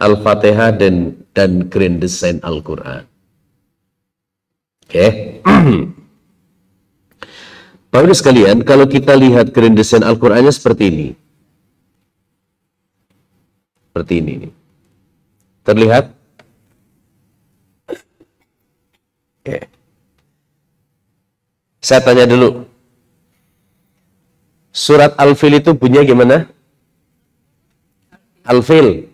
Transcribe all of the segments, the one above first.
Al-Fatihah dan Grand Design Al-Quran. Oke. Bapak Ibu sekalian, kalau kita lihat Grand Design Al-Qurannya seperti ini. Seperti ini nih. Terlihat? Oke. Saya tanya dulu. Surat Al-Fil itu bunyinya gimana? Al-Fil.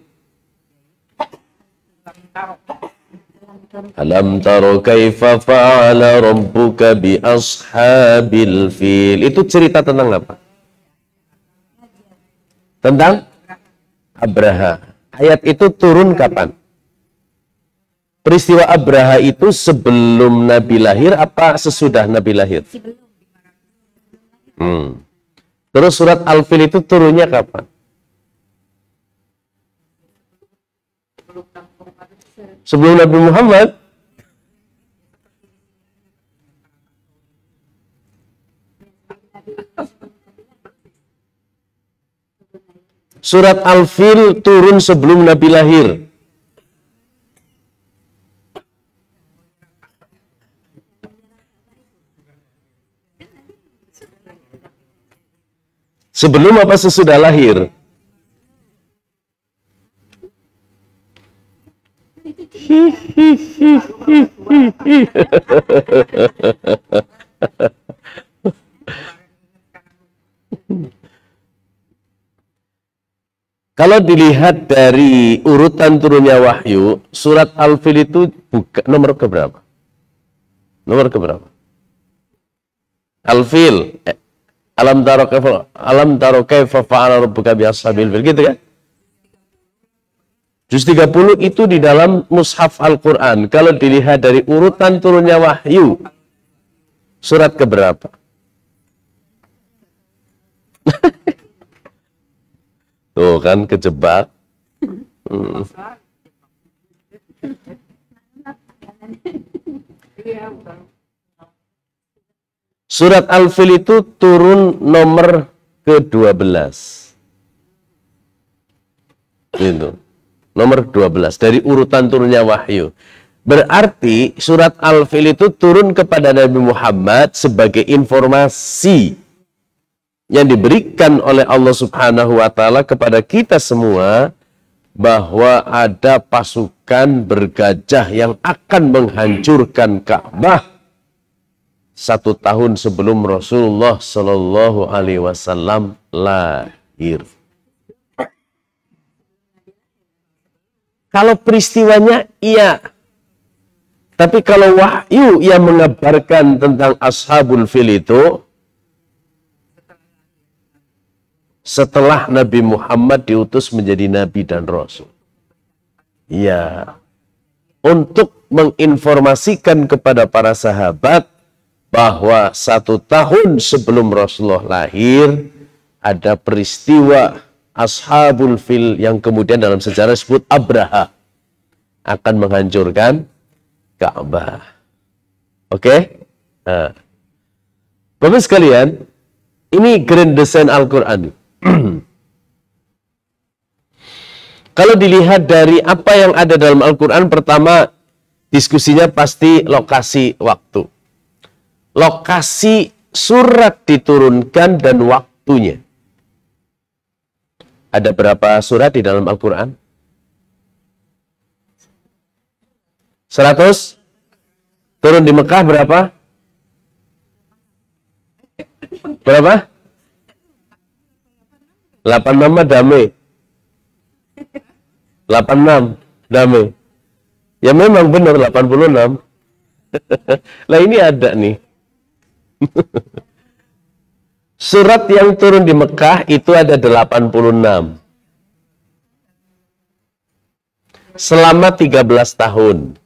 Alam taro kaifa fa'ala rabbuka bi ashabil fil. Itu cerita tentang apa? Tentang Abraha. Ayat itu turun kapan? Peristiwa Abraha itu sebelum Nabi lahir apa sesudah Nabi lahir? Terus surat Al-Fil itu turunnya kapan? Sebelum Nabi Muhammad. Surat Al-Fil turun sebelum Nabi lahir. Sebelum apa sesudah lahir? Kalau dilihat dari urutan turunnya wahyu, surat Al-Fil itu nomor keberapa? Nomor keberapa? Al-Fil. Alam taro kaifa fa'ala rabbuka bi ashabil fil, gitu kan? Juz 30 itu di dalam mushaf Al-Quran. Kalau dilihat dari urutan turunnya wahyu, surat keberapa? Tuh kan, kejebak. Surat Al-Fil itu turun nomor ke-12. Gitu. Nomor 12 dari urutan turunnya wahyu. Berarti surat Al-Fil itu turun kepada Nabi Muhammad sebagai informasi yang diberikan oleh Allah Subhanahu wa taala kepada kita semua bahwa ada pasukan bergajah yang akan menghancurkan Ka'bah 1 tahun sebelum Rasulullah Shallallahu alaihi wasallam lahir. Kalau peristiwanya iya. Tapi kalau wahyu yang mengabarkan tentang Ashabul Fil itu setelah Nabi Muhammad diutus menjadi Nabi dan Rasul. Ya. Untuk menginformasikan kepada para sahabat bahwa 1 tahun sebelum Rasulullah lahir ada peristiwa Ashabul Fil yang kemudian dalam sejarah disebut Abraha akan menghancurkan Ka'bah. Oke? Nah. Bapak sekalian, ini Grand Design Al-Quran. Kalau dilihat dari apa yang ada dalam Al-Quran, pertama diskusinya pasti lokasi waktu. Lokasi surat diturunkan dan waktunya. Ada berapa surat di dalam Al-Quran? 100? Turun di Mekah berapa? Berapa? 86 damai. 86 damai. Ya memang benar 86. Lah ini ada nih. Surat yang turun di Mekah itu ada 86. Selama 13 tahun.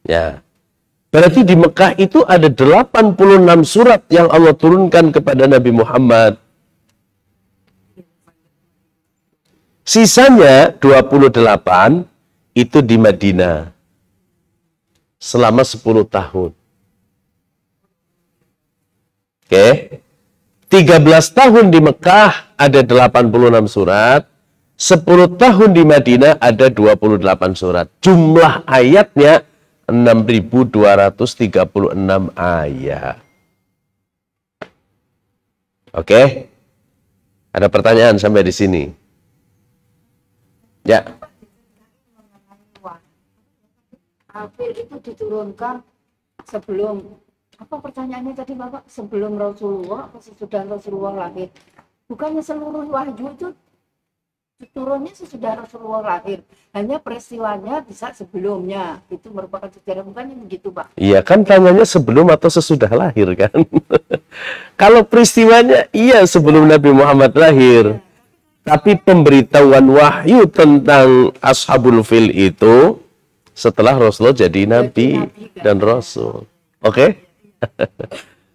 Ya. Berarti di Mekah itu ada 86 surat yang Allah turunkan kepada Nabi Muhammad. Sisanya 28 itu di Madinah. Selama 10 tahun. Oke. 13 tahun di Mekah ada 86 surat. 10 tahun di Madinah ada 28 surat. Jumlah ayatnya 6.236 ayat. Oke? Ada pertanyaan sampai di sini? Ya. Al-Fil itu diturunkan sebelum, apa pertanyaannya tadi Bapak? Sebelum Rasulullah atau sesudah Rasulullah lahir? Bukannya seluruh wahyu itu turunnya sesudah Rasulullah lahir, hanya peristiwanya bisa sebelumnya, itu merupakan sejarah, bukannya begitu Pak? Iya kan, tanyanya sebelum atau sesudah lahir kan? Kalau peristiwanya iya sebelum Nabi Muhammad lahir, tapi pemberitahuan wahyu tentang Ashabul Fil itu setelah Rasulullah jadi Nabi dan Rasul. Oke?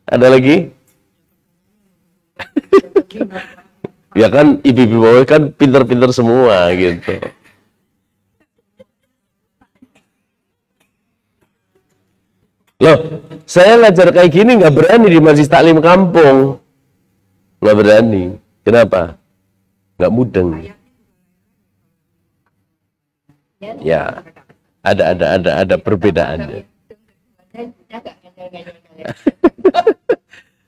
Ada lagi? Ya kan, ibu-ibu bawah kan pinter-pinter semua gitu. Loh, saya ngajar kayak gini nggak berani di Majelis Taklim kampung. Nggak berani. Kenapa? Nggak mudeng. Ya, ada perbedaannya.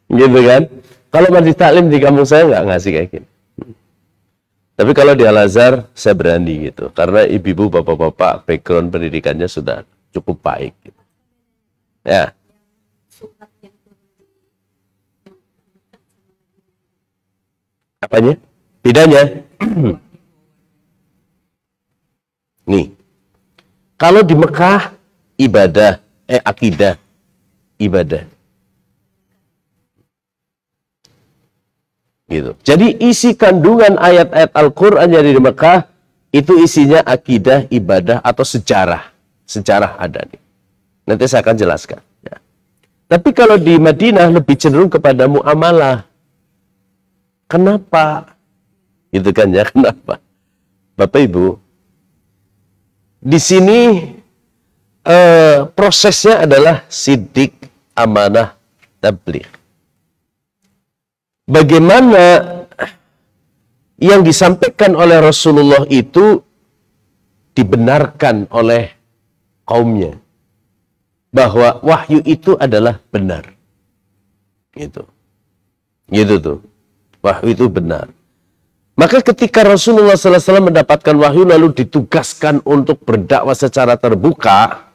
Gitu kan? Kalau Majelis Taklim di kampung saya nggak ngasih kayak gini. Tapi kalau di Al-Azhar saya berani gitu, karena ibu-ibu, bapak-bapak background pendidikannya sudah cukup baik. Gitu. Ya. Apanya? Bedanya? Nih. Kalau di Mekah ibadah, akidah, ibadah. Gitu. Jadi isi kandungan ayat-ayat Al-Qur'an yang di Mekah itu isinya akidah, ibadah atau sejarah. Sejarah ada nih. Nanti saya akan jelaskan. Ya. Tapi kalau di Madinah lebih cenderung kepada muamalah. Kenapa? Gitu kan ya, kenapa? Bapak Ibu, di sini prosesnya adalah sidik, amanah, tabligh. Bagaimana yang disampaikan oleh Rasulullah itu dibenarkan oleh kaumnya. Bahwa wahyu itu adalah benar. Gitu. Gitu tuh. Wahyu itu benar. Maka ketika Rasulullah SAW mendapatkan wahyu lalu ditugaskan untuk berdakwah secara terbuka,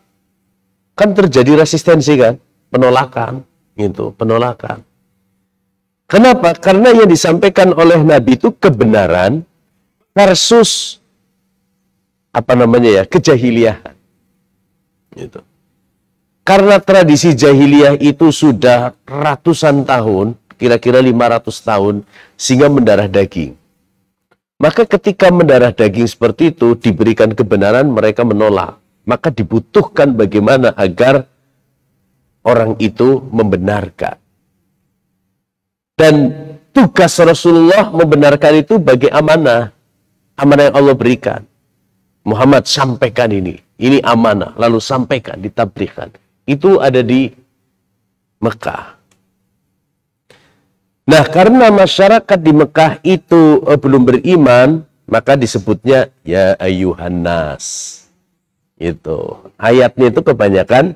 kan terjadi resistensi kan? Penolakan. Gitu, penolakan. Kenapa? Karena yang disampaikan oleh Nabi itu kebenaran versus kejahiliahan. Gitu. Karena tradisi jahiliyah itu sudah ratusan tahun, kira-kira 500 tahun, sehingga mendarah daging. Maka ketika mendarah daging seperti itu, diberikan kebenaran, mereka menolak. Maka dibutuhkan bagaimana agar orang itu membenarkan. Dan tugas Rasulullah membenarkan itu bagi amanah. Amanah yang Allah berikan. Muhammad sampaikan ini. Ini amanah. Lalu sampaikan, ditablighkan. Itu ada di Mekah. Nah, karena masyarakat di Mekah itu belum beriman, maka disebutnya ya ayyuhan nas. Itu. Ayatnya itu kebanyakan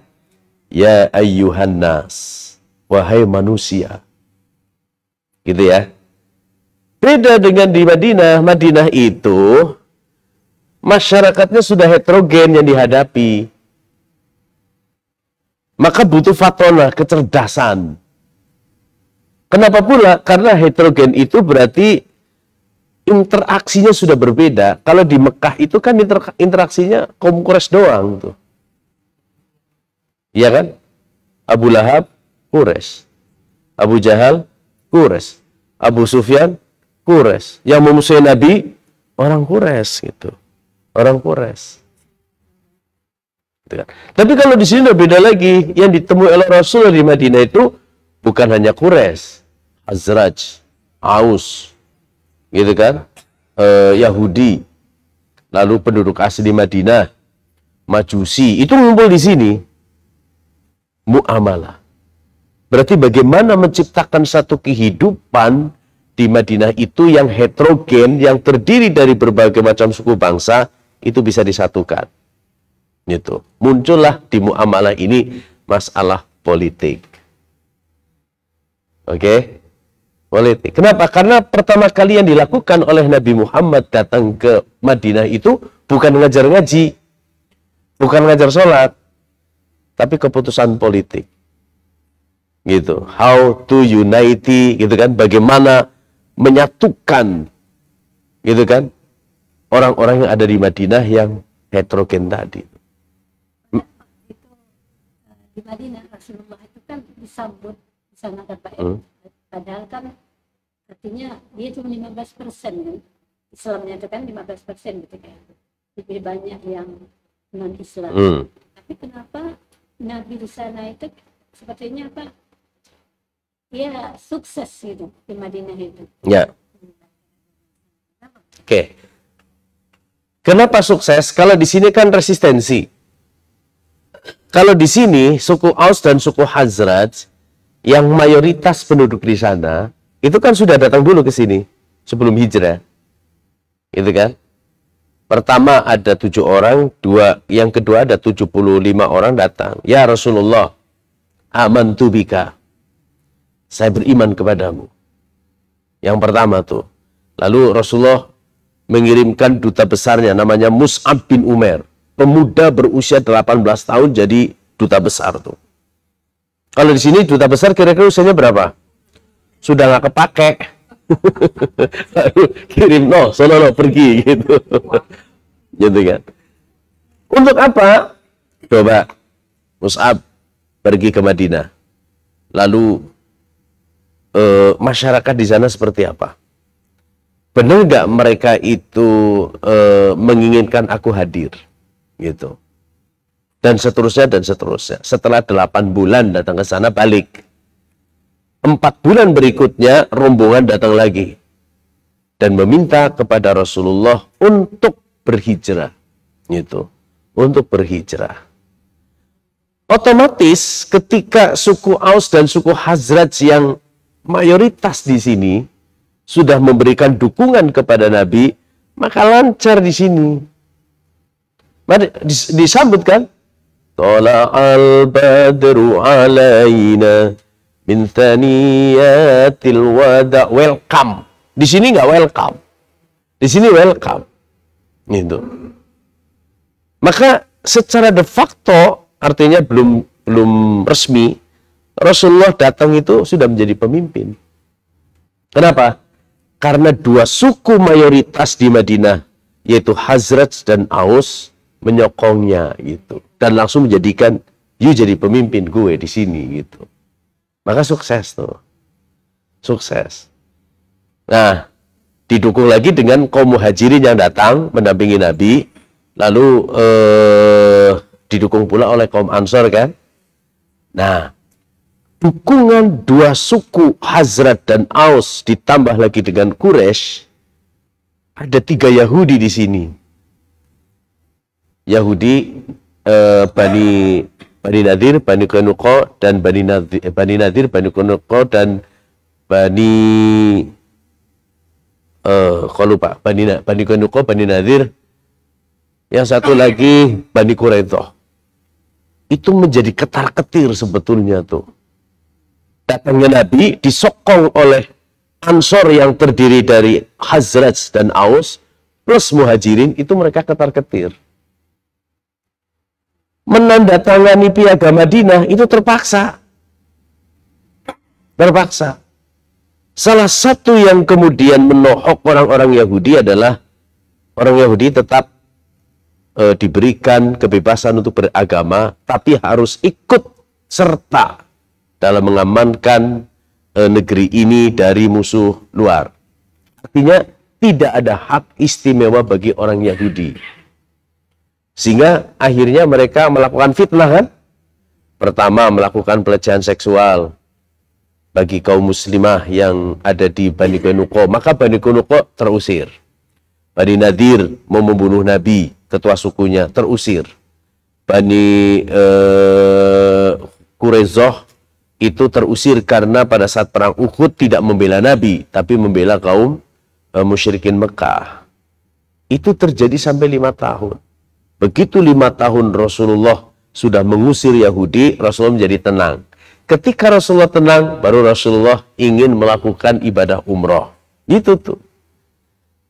ya ayyuhan nas. Wahai manusia. Gitu ya. Beda dengan di Madinah. Madinah itu masyarakatnya sudah heterogen yang dihadapi. Maka butuh fatona, kecerdasan. Kenapa pula? Karena heterogen itu berarti interaksinya sudah berbeda. Kalau di Mekah itu kan interaksinya kaum Quraisy doang tuh. Iya kan? Abu Lahab, Quraisy. Abu Jahal, Quraisy. Abu Sufyan, Quraisy. Yang memusuhi Nabi, orang Quraisy gitu. Orang Quraisy. Tapi kalau di sini beda lagi, yang ditemui oleh Rasul di Madinah itu bukan hanya Quraisy, Khazraj, Aus, gitu kan, Yahudi, lalu penduduk asli Madinah, Majusi, itu ngumpul di sini. Muamalah. Berarti bagaimana menciptakan satu kehidupan di di Madinah itu yang heterogen, yang terdiri dari berbagai macam suku bangsa, itu bisa disatukan. Gitu. Muncullah di muamalah ini masalah politik. Oke? Politik. Kenapa? Karena pertama kali yang dilakukan oleh Nabi Muhammad datang ke Madinah itu bukan ngajar ngaji, bukan ngajar sholat, tapi keputusan politik. Gitu. How to unite, gitu kan? Bagaimana menyatukan, gitu kan, orang-orang yang ada di Madinah yang heterogen tadi. Itu di Madinah Rasulullah itu kan disambut di sana kan Pak. Padahal kan artinya dia cuma 15% kan. Islamnya itu kan 15% gitu kan. Lebih banyak yang non-Islam. Tapi kenapa Nabi di sana itu sepertinya apa? Ya sukses gitu di Madinah itu. Ya. Oke. Kenapa sukses? Kalau di sini kan resistensi. Kalau di sini suku Aus dan suku Khazraj yang mayoritas penduduk di sana itu kan sudah datang dulu ke sini sebelum hijrah. Gitu kan? Pertama ada 7 orang, yang kedua ada 75 orang datang. Ya Rasulullah, amantu bika. Saya beriman kepadamu. Yang pertama tuh. Lalu Rasulullah mengirimkan duta besarnya namanya Mus'ab bin Umair. Pemuda berusia 18 tahun jadi duta besar tuh. Kalau di sini duta besar kira-kira usianya berapa? Sudah nggak kepake. Lalu kirim sono pergi gitu. Gitu kan. Untuk apa? Coba Mus'ab pergi ke Madinah. Lalu masyarakat di sana seperti apa? Benar nggak mereka itu menginginkan aku hadir? Gitu. Dan seterusnya dan seterusnya. Setelah 8 bulan datang ke sana balik. 4 bulan berikutnya rombongan datang lagi. Dan meminta kepada Rasulullah untuk berhijrah. Gitu. Untuk berhijrah. Otomatis ketika suku Aus dan suku Khazraj yang mayoritas di sini sudah memberikan dukungan kepada Nabi, maka lancar di sini. Disambut kan? Tala'al badru alaina min thaniyatil wada. Welcome. Di sini nggak welcome. Di sini welcome. Gitu. Maka secara de facto artinya belum resmi Rasulullah datang itu sudah menjadi pemimpin. Kenapa? Karena 2 suku mayoritas di Madinah yaitu Khazraj dan Aus menyokongnya gitu dan langsung menjadikan you jadi pemimpin gue di sini gitu. Maka sukses tuh. Sukses. Nah, didukung lagi dengan kaum muhajirin yang datang mendampingi Nabi, lalu didukung pula oleh kaum Ansor kan. Nah, dukungan 2 suku Khazraj dan Aus ditambah lagi dengan Quraisy, ada 3 Yahudi di sini. Yahudi Bani Nadir, Bani Qainuqa dan Bani Nadir, Bani Qainuqa dan Bani kalau lupa Bani Qainuqa, Bani Nadir, yang satu lagi Bani Quraidah. Itu menjadi ketar-ketir sebetulnya tuh. Datangnya Nabi disokong oleh Ansor yang terdiri dari Khazraj dan Aus plus Muhajirin, itu mereka ketar-ketir. Menandatangani piagam Madinah itu terpaksa. Terpaksa. Salah satu yang kemudian menohok orang-orang Yahudi adalah orang Yahudi tetap diberikan kebebasan untuk beragama, tapi harus ikut serta dalam mengamankan negeri ini dari musuh luar. Artinya tidak ada hak istimewa bagi orang Yahudi. Sehingga akhirnya mereka melakukan fitnah kan? Pertama melakukan pelecehan seksual bagi kaum muslimah yang ada di Bani Qainuqa. Maka Bani Qainuqa terusir. Bani Nadir mau membunuh Nabi, ketua sukunya, terusir. Bani Quraidah itu terusir karena pada saat perang Uhud tidak membela Nabi, tapi membela kaum musyrikin Mekah. Itu terjadi sampai 5 tahun. Begitu 5 tahun Rasulullah sudah mengusir Yahudi, Rasulullah menjadi tenang. Ketika Rasulullah tenang, baru Rasulullah ingin melakukan ibadah umroh. Gitu tuh.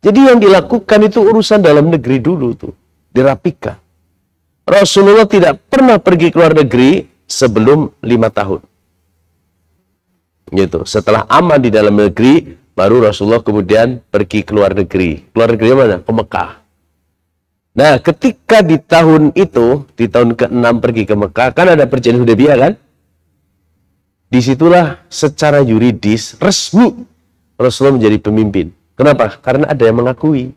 Jadi yang dilakukan itu urusan dalam negeri dulu tuh. Dirapikan. Rasulullah tidak pernah pergi ke luar negeri sebelum 5 tahun. Gitu. Setelah aman di dalam negeri, baru Rasulullah kemudian pergi ke luar negeri. Keluar negeri mana? Ke Mekah. Nah, ketika di tahun itu, di tahun ke-6 pergi ke Mekah, kan ada perjanjian Hudaybiyah kan? Disitulah secara yuridis, resmi, Rasulullah menjadi pemimpin. Kenapa? Karena ada yang mengakui.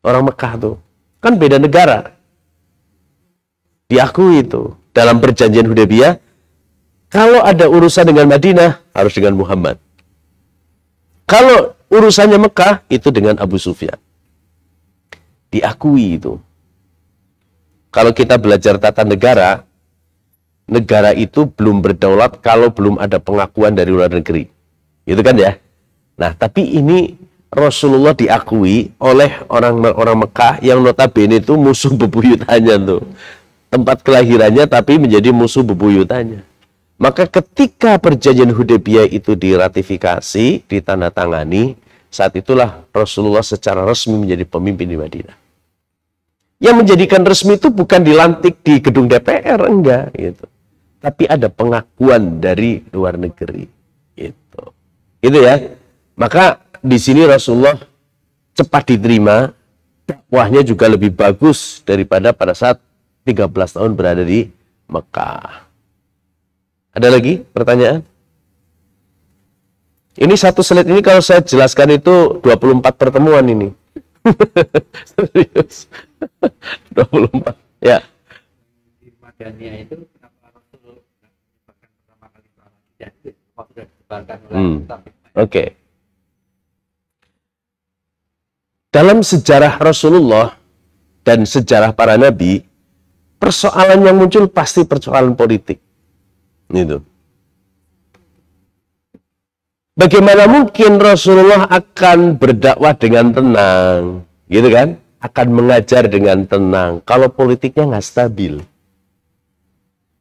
Orang Mekah tuh. Kan beda negara. Diakui itu. Dalam perjanjian Hudaybiyah, kalau ada urusan dengan Madinah, harus dengan Muhammad. Kalau urusannya Mekah, itu dengan Abu Sufyan. Diakui itu. Kalau kita belajar tata negara, negara itu belum berdaulat kalau belum ada pengakuan dari luar negeri. Gitu kan ya? Nah, tapi ini Rasulullah diakui oleh orang Mekah yang notabene itu musuh bebuyutannya tuh. Tempat kelahirannya tapi menjadi musuh bebuyutannya. Maka ketika perjanjian Hudaybiyah itu diratifikasi, ditandatangani, saat itulah Rasulullah secara resmi menjadi pemimpin di Madinah. Yang menjadikan resmi itu bukan dilantik di gedung DPR, enggak gitu. Tapi ada pengakuan dari luar negeri. Gitu. Itu ya. Maka di sini Rasulullah cepat diterima, dakwahnya juga lebih bagus daripada pada saat 13 tahun berada di Mekah. Ada lagi pertanyaan? Ini satu slide ini kalau saya jelaskan itu 24 pertemuan ini. Serius. 24. Ya. Di Madaniyah itu kenapa Rasul menyebarkan pertama kali jadi waktu sudah disebarkan oleh Oke. Dalam sejarah Rasulullah dan sejarah para nabi, persoalan yang muncul pasti persoalan politik. Itu. Bagaimana mungkin Rasulullah akan berdakwah dengan tenang, gitu kan? Akan mengajar dengan tenang, kalau politiknya nggak stabil.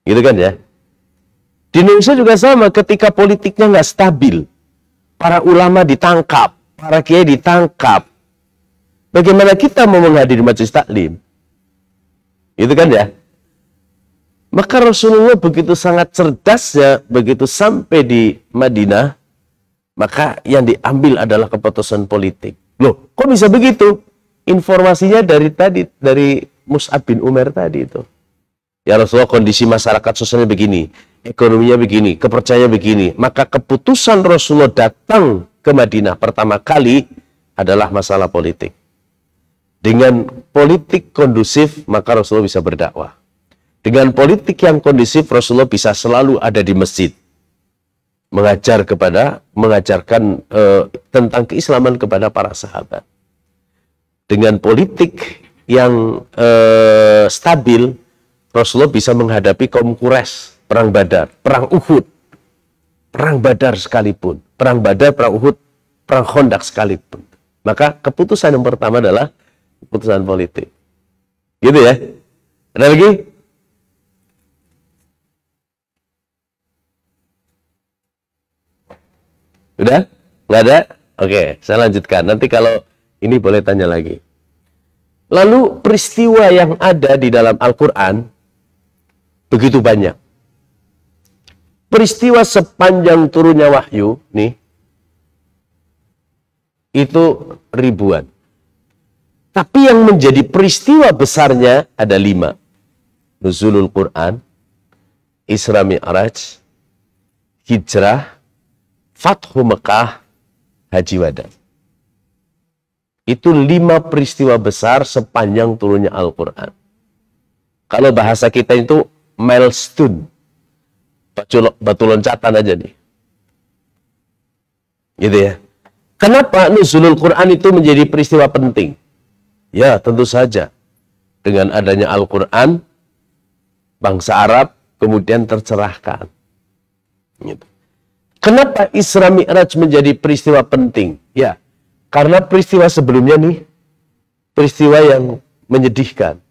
Gitu kan ya? Di Indonesia juga sama, ketika politiknya nggak stabil, para ulama ditangkap, para kiai ditangkap. Bagaimana kita mau menghadiri majelis taklim? Gitu kan ya? Maka Rasulullah begitu sangat cerdasnya, begitu sampai di Madinah, maka yang diambil adalah keputusan politik. Loh, kok bisa begitu? Informasinya dari Mus'ab bin Umair tadi itu. Ya Rasulullah, kondisi masyarakat sosialnya begini, ekonominya begini, kepercayaannya begini. Maka keputusan Rasulullah datang ke Madinah pertama kali adalah masalah politik. Dengan politik kondusif, maka Rasulullah bisa berdakwah. Dengan politik yang kondusif, Rasulullah bisa selalu ada di masjid. Mengajarkan tentang keislaman kepada para sahabat. Dengan politik yang stabil, Rasulullah bisa menghadapi kaum Quraisy, perang Badar, perang Uhud, perang Badar sekalipun, perang Badar, perang Uhud, perang Khandaq sekalipun. Maka keputusan yang pertama adalah keputusan politik. Gitu ya. Ada lagi? Udah? Nggak ada? Oke, saya lanjutkan. Nanti kalau ini boleh tanya lagi. Lalu peristiwa yang ada di dalam Al-Quran begitu banyak. Peristiwa sepanjang turunnya wahyu, nih, itu ribuan. Tapi yang menjadi peristiwa besarnya ada 5. Nuzulul Quran, Isra Mi'raj, Hijrah, Fathu Mekah, Haji Wada. Itu 5 peristiwa besar sepanjang turunnya Al-Quran. Kalau bahasa kita itu milestone. Batu loncatan aja nih. Gitu ya. Kenapa Nuzulul Quran itu menjadi peristiwa penting? Ya, tentu saja. Dengan adanya Al-Quran, bangsa Arab kemudian tercerahkan. Gitu. Kenapa Isra Mi'raj menjadi peristiwa penting? Ya, karena peristiwa sebelumnya nih, peristiwa yang menyedihkan.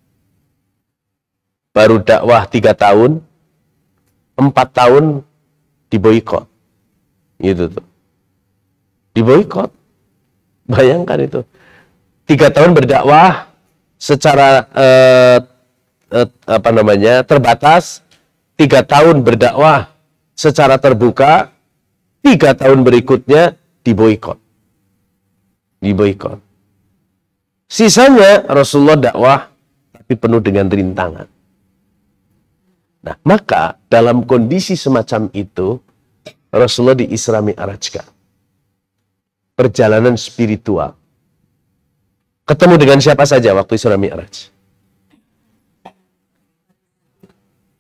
Baru dakwah 3 tahun, 4 tahun diboikot. Gitu tuh. Diboikot. Bayangkan itu. 3 tahun berdakwah secara terbatas, 3 tahun berdakwah secara terbuka, 3 tahun berikutnya diboikot. Diboikot. Sisanya Rasulullah dakwah tapi penuh dengan rintangan. Nah, maka dalam kondisi semacam itu Rasulullah di Isra Mi'rajkan. Perjalanan spiritual. Ketemu dengan siapa saja waktu Isra Mi'raj?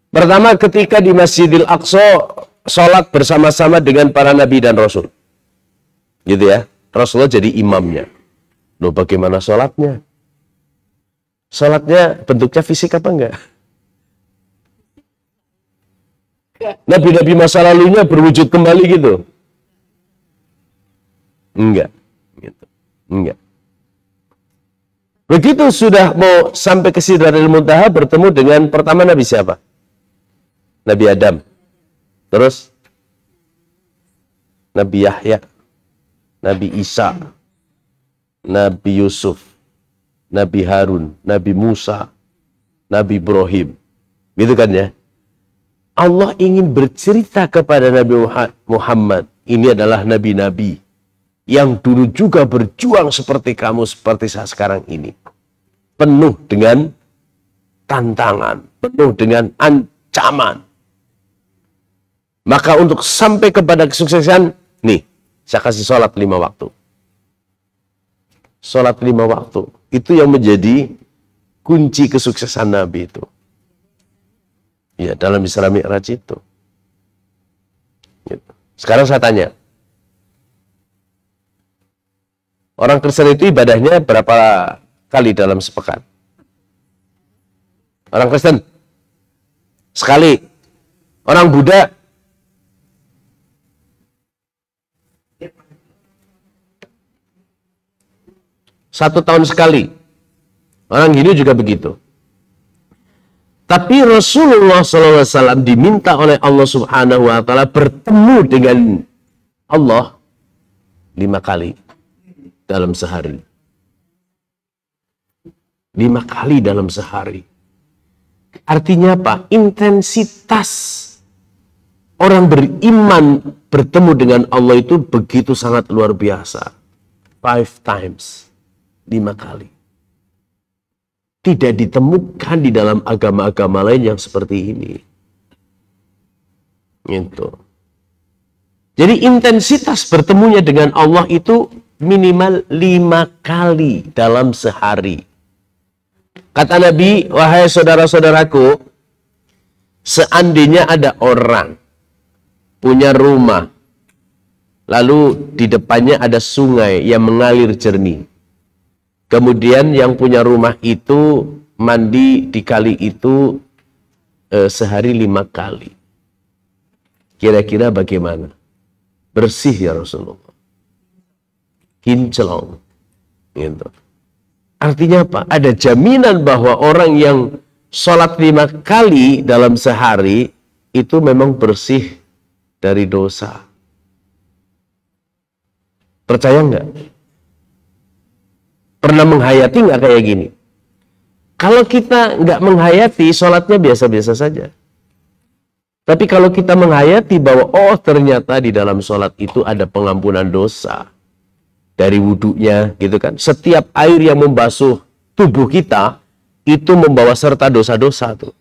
Pertama, ketika di Masjidil Aqsa sholat bersama-sama dengan para nabi dan rasul. Gitu ya. Rasulullah jadi imamnya. Loh, bagaimana sholatnya? Sholatnya bentuknya fisik apa enggak? Nabi-nabi masa lalunya berwujud kembali gitu? Enggak. Gitu. Enggak. Begitu sudah mau sampai ke Sidratul Muntaha, bertemu dengan pertama Nabi siapa? Nabi Adam. Terus Nabi Yahya, Nabi Isa, Nabi Yusuf, Nabi Harun, Nabi Musa, Nabi Ibrahim. Gitu kan ya? Allah ingin bercerita kepada Nabi Muhammad. Ini adalah nabi-nabi yang dulu juga berjuang seperti kamu, seperti saya sekarang ini. Penuh dengan tantangan, penuh dengan ancaman. Maka untuk sampai kepada kesuksesan, nih, saya kasih sholat 5 waktu. Sholat 5 waktu. Itu yang menjadi kunci kesuksesan Nabi itu. Ya, dalam Isra Mi'raj itu. Gitu. Sekarang saya tanya. Orang Kristen itu ibadahnya berapa kali dalam sepekan? Orang Kristen? Sekali. Orang Buddha? Satu tahun sekali. Orang Hindu juga begitu. Tapi Rasulullah SAW diminta oleh Allah Subhanahu Wa Taala bertemu dengan Allah 5 kali dalam sehari. 5 kali dalam sehari. Artinya apa? Intensitas orang beriman bertemu dengan Allah itu begitu sangat luar biasa. 5 times. 5 kali. Tidak ditemukan di dalam agama-agama lain yang seperti ini. Gitu. Jadi intensitas bertemunya dengan Allah itu minimal 5 kali dalam sehari. Kata Nabi, wahai saudara-saudaraku, seandainya ada orang punya rumah, lalu di depannya ada sungai yang mengalir jernih. Kemudian yang punya rumah itu mandi di kali itu sehari 5 kali. Kira-kira bagaimana? Bersih ya Rasulullah. Kinclong. Gitu. Artinya apa? Ada jaminan bahwa orang yang sholat 5 kali dalam sehari itu memang bersih dari dosa. Percaya nggak? Pernah menghayati nggak kayak gini? Kalau kita nggak menghayati, sholatnya biasa-biasa saja. Tapi kalau kita menghayati bahwa oh ternyata di dalam sholat itu ada pengampunan dosa dari wudhunya, gitu kan? Setiap air yang membasuh tubuh kita itu membawa serta dosa-dosa tuh,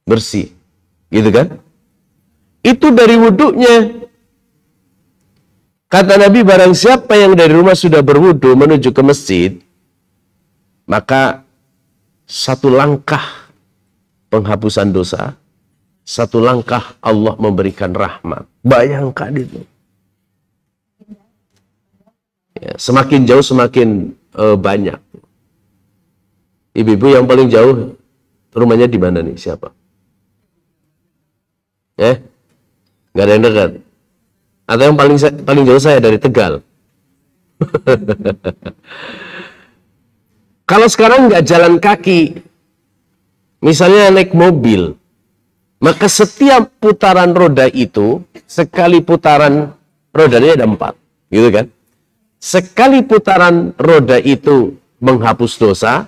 bersih, gitu kan? Itu dari wudhunya. Kata Nabi, barang siapa yang dari rumah sudah berwudu menuju ke masjid, maka 1 langkah penghapusan dosa, 1 langkah Allah memberikan rahmat. Bayangkan itu. Ya, semakin jauh semakin banyak. Ibu-ibu yang paling jauh rumahnya di mana nih? Siapa? Nggak ada yang dekat. Atau yang paling jauh saya dari Tegal. Kalau sekarang nggak jalan kaki, misalnya naik mobil, maka setiap putaran roda itu, sekali putaran rodanya ada 4, gitu kan? Sekali putaran roda itu menghapus dosa,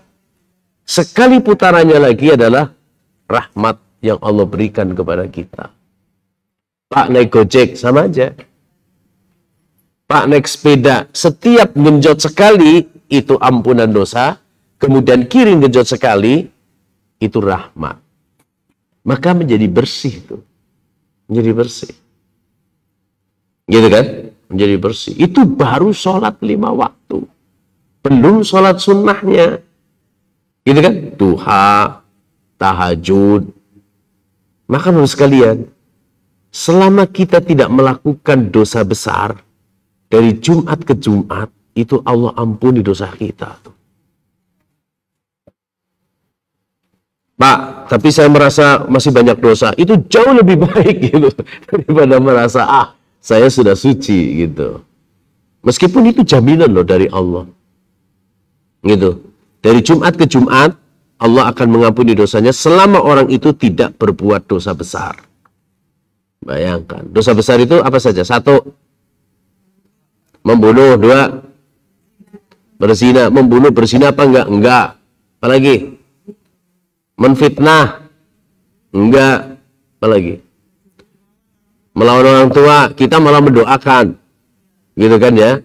sekali putarannya lagi adalah rahmat yang Allah berikan kepada kita. Pak naik Gojek, sama aja. Pak naik sepeda, setiap genjot sekali, itu ampunan dosa. Kemudian kiri genjot sekali, itu rahmat. Maka menjadi bersih tuh. Menjadi bersih. Gitu kan? Menjadi bersih. Itu baru sholat 5 waktu. Belum sholat sunnahnya. Gitu kan? Duha, tahajud. Maka menurut sekalian, selama kita tidak melakukan dosa besar, dari Jumat ke Jumat, itu Allah ampuni dosa kita. Pak, tapi saya merasa masih banyak dosa. Itu jauh lebih baik gitu, daripada merasa, saya sudah suci gitu. Meskipun itu jaminan loh dari Allah. Gitu. Dari Jumat ke Jumat, Allah akan mengampuni dosanya selama orang itu tidak berbuat dosa besar. Bayangkan, dosa besar itu apa saja? 1, membunuh. 2, berzina. Membunuh, berzina apa enggak? Enggak. Apalagi? Menfitnah? Enggak. Apalagi? Melawan orang tua, kita malah mendoakan. Gitu kan ya?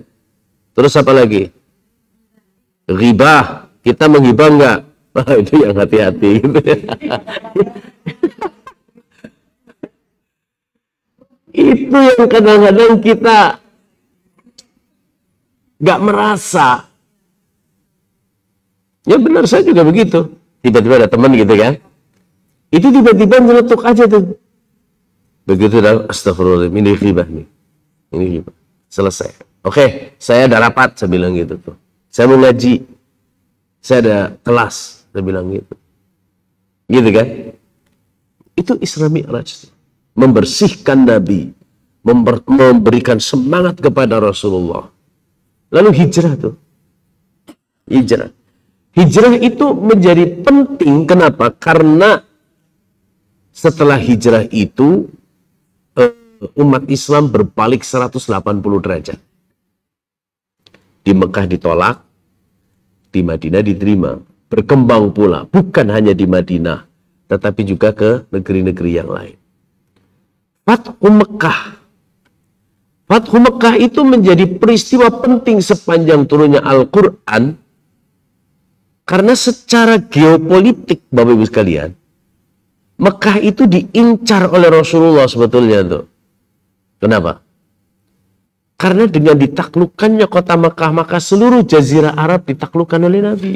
Terus apa lagi? Ghibah, kita menghibah enggak? Itu yang hati-hati gitu ya. Itu yang kadang-kadang kita nggak merasa. Ya benar, saya juga begitu. Tiba-tiba ada teman gitu kan. Itu tiba-tiba nyeletuk aja tuh. Begitu dah, astagfirullahaladzim, ini ghibah nih. Ini ghibah. Selesai. Oke, saya ada rapat, saya bilang gitu tuh. Saya mau ngaji. Saya ada kelas, saya bilang gitu. Gitu kan? Itu Isra Mi'raj. Membersihkan Nabi. Memberikan semangat kepada Rasulullah. Lalu hijrah tuh. Hijrah. Hijrah itu menjadi penting. Kenapa? Karena setelah hijrah itu umat Islam berbalik 180 derajat. Di Mekah ditolak, di Madinah diterima. Berkembang pula, bukan hanya di Madinah, tetapi juga ke negeri-negeri yang lain. Fathu Mekah. Fathu Mekah itu menjadi peristiwa penting sepanjang turunnya Al-Quran. Karena secara geopolitik, Bapak Ibu sekalian, Mekah itu diincar oleh Rasulullah sebetulnya tuh. Kenapa? Karena dengan ditaklukkannya kota Mekah, maka seluruh jazirah Arab ditaklukkan oleh Nabi.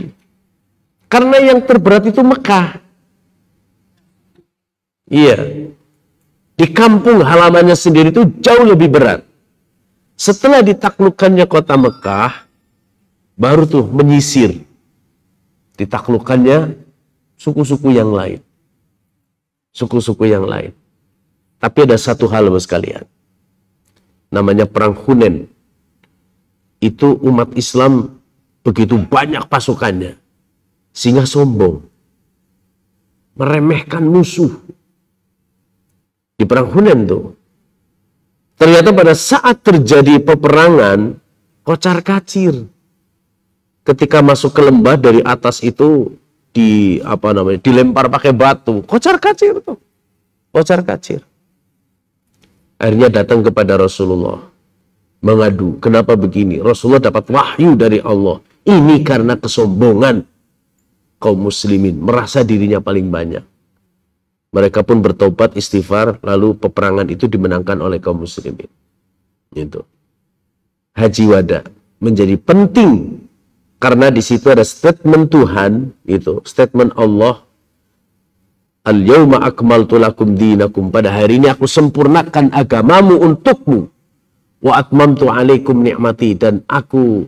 Karena yang terberat itu Mekah. Iya. Di kampung halamannya sendiri itu jauh lebih berat. Setelah ditaklukkannya kota Mekah, baru tuh menyisir. Ditaklukkannya suku-suku yang lain. Suku-suku yang lain. Tapi ada satu hal sekalian. Namanya Perang Hunain. Itu umat Islam begitu banyak pasukannya. Sehingga sombong. Meremehkan musuh. Di Perang Hunain tuh. Ternyata pada saat terjadi peperangan, kocar-kacir. Ketika masuk ke lembah dari atas itu dilempar pakai batu, kocar-kacir tuh. Kocar-kacir. Akhirnya datang kepada Rasulullah mengadu, kenapa begini? Rasulullah dapat wahyu dari Allah. Ini karena kesombongan kaum muslimin, merasa dirinya paling banyak. Mereka pun bertobat, istighfar, lalu peperangan itu dimenangkan oleh kaum muslimin. Itu. Haji Wada menjadi penting karena di situ ada statement Tuhan, itu statement Allah, Al-yawma akmaltu lakum dinakum, pada hari ini aku sempurnakan agamamu untukmu, wa atmamtu alaikum ni'mati, dan aku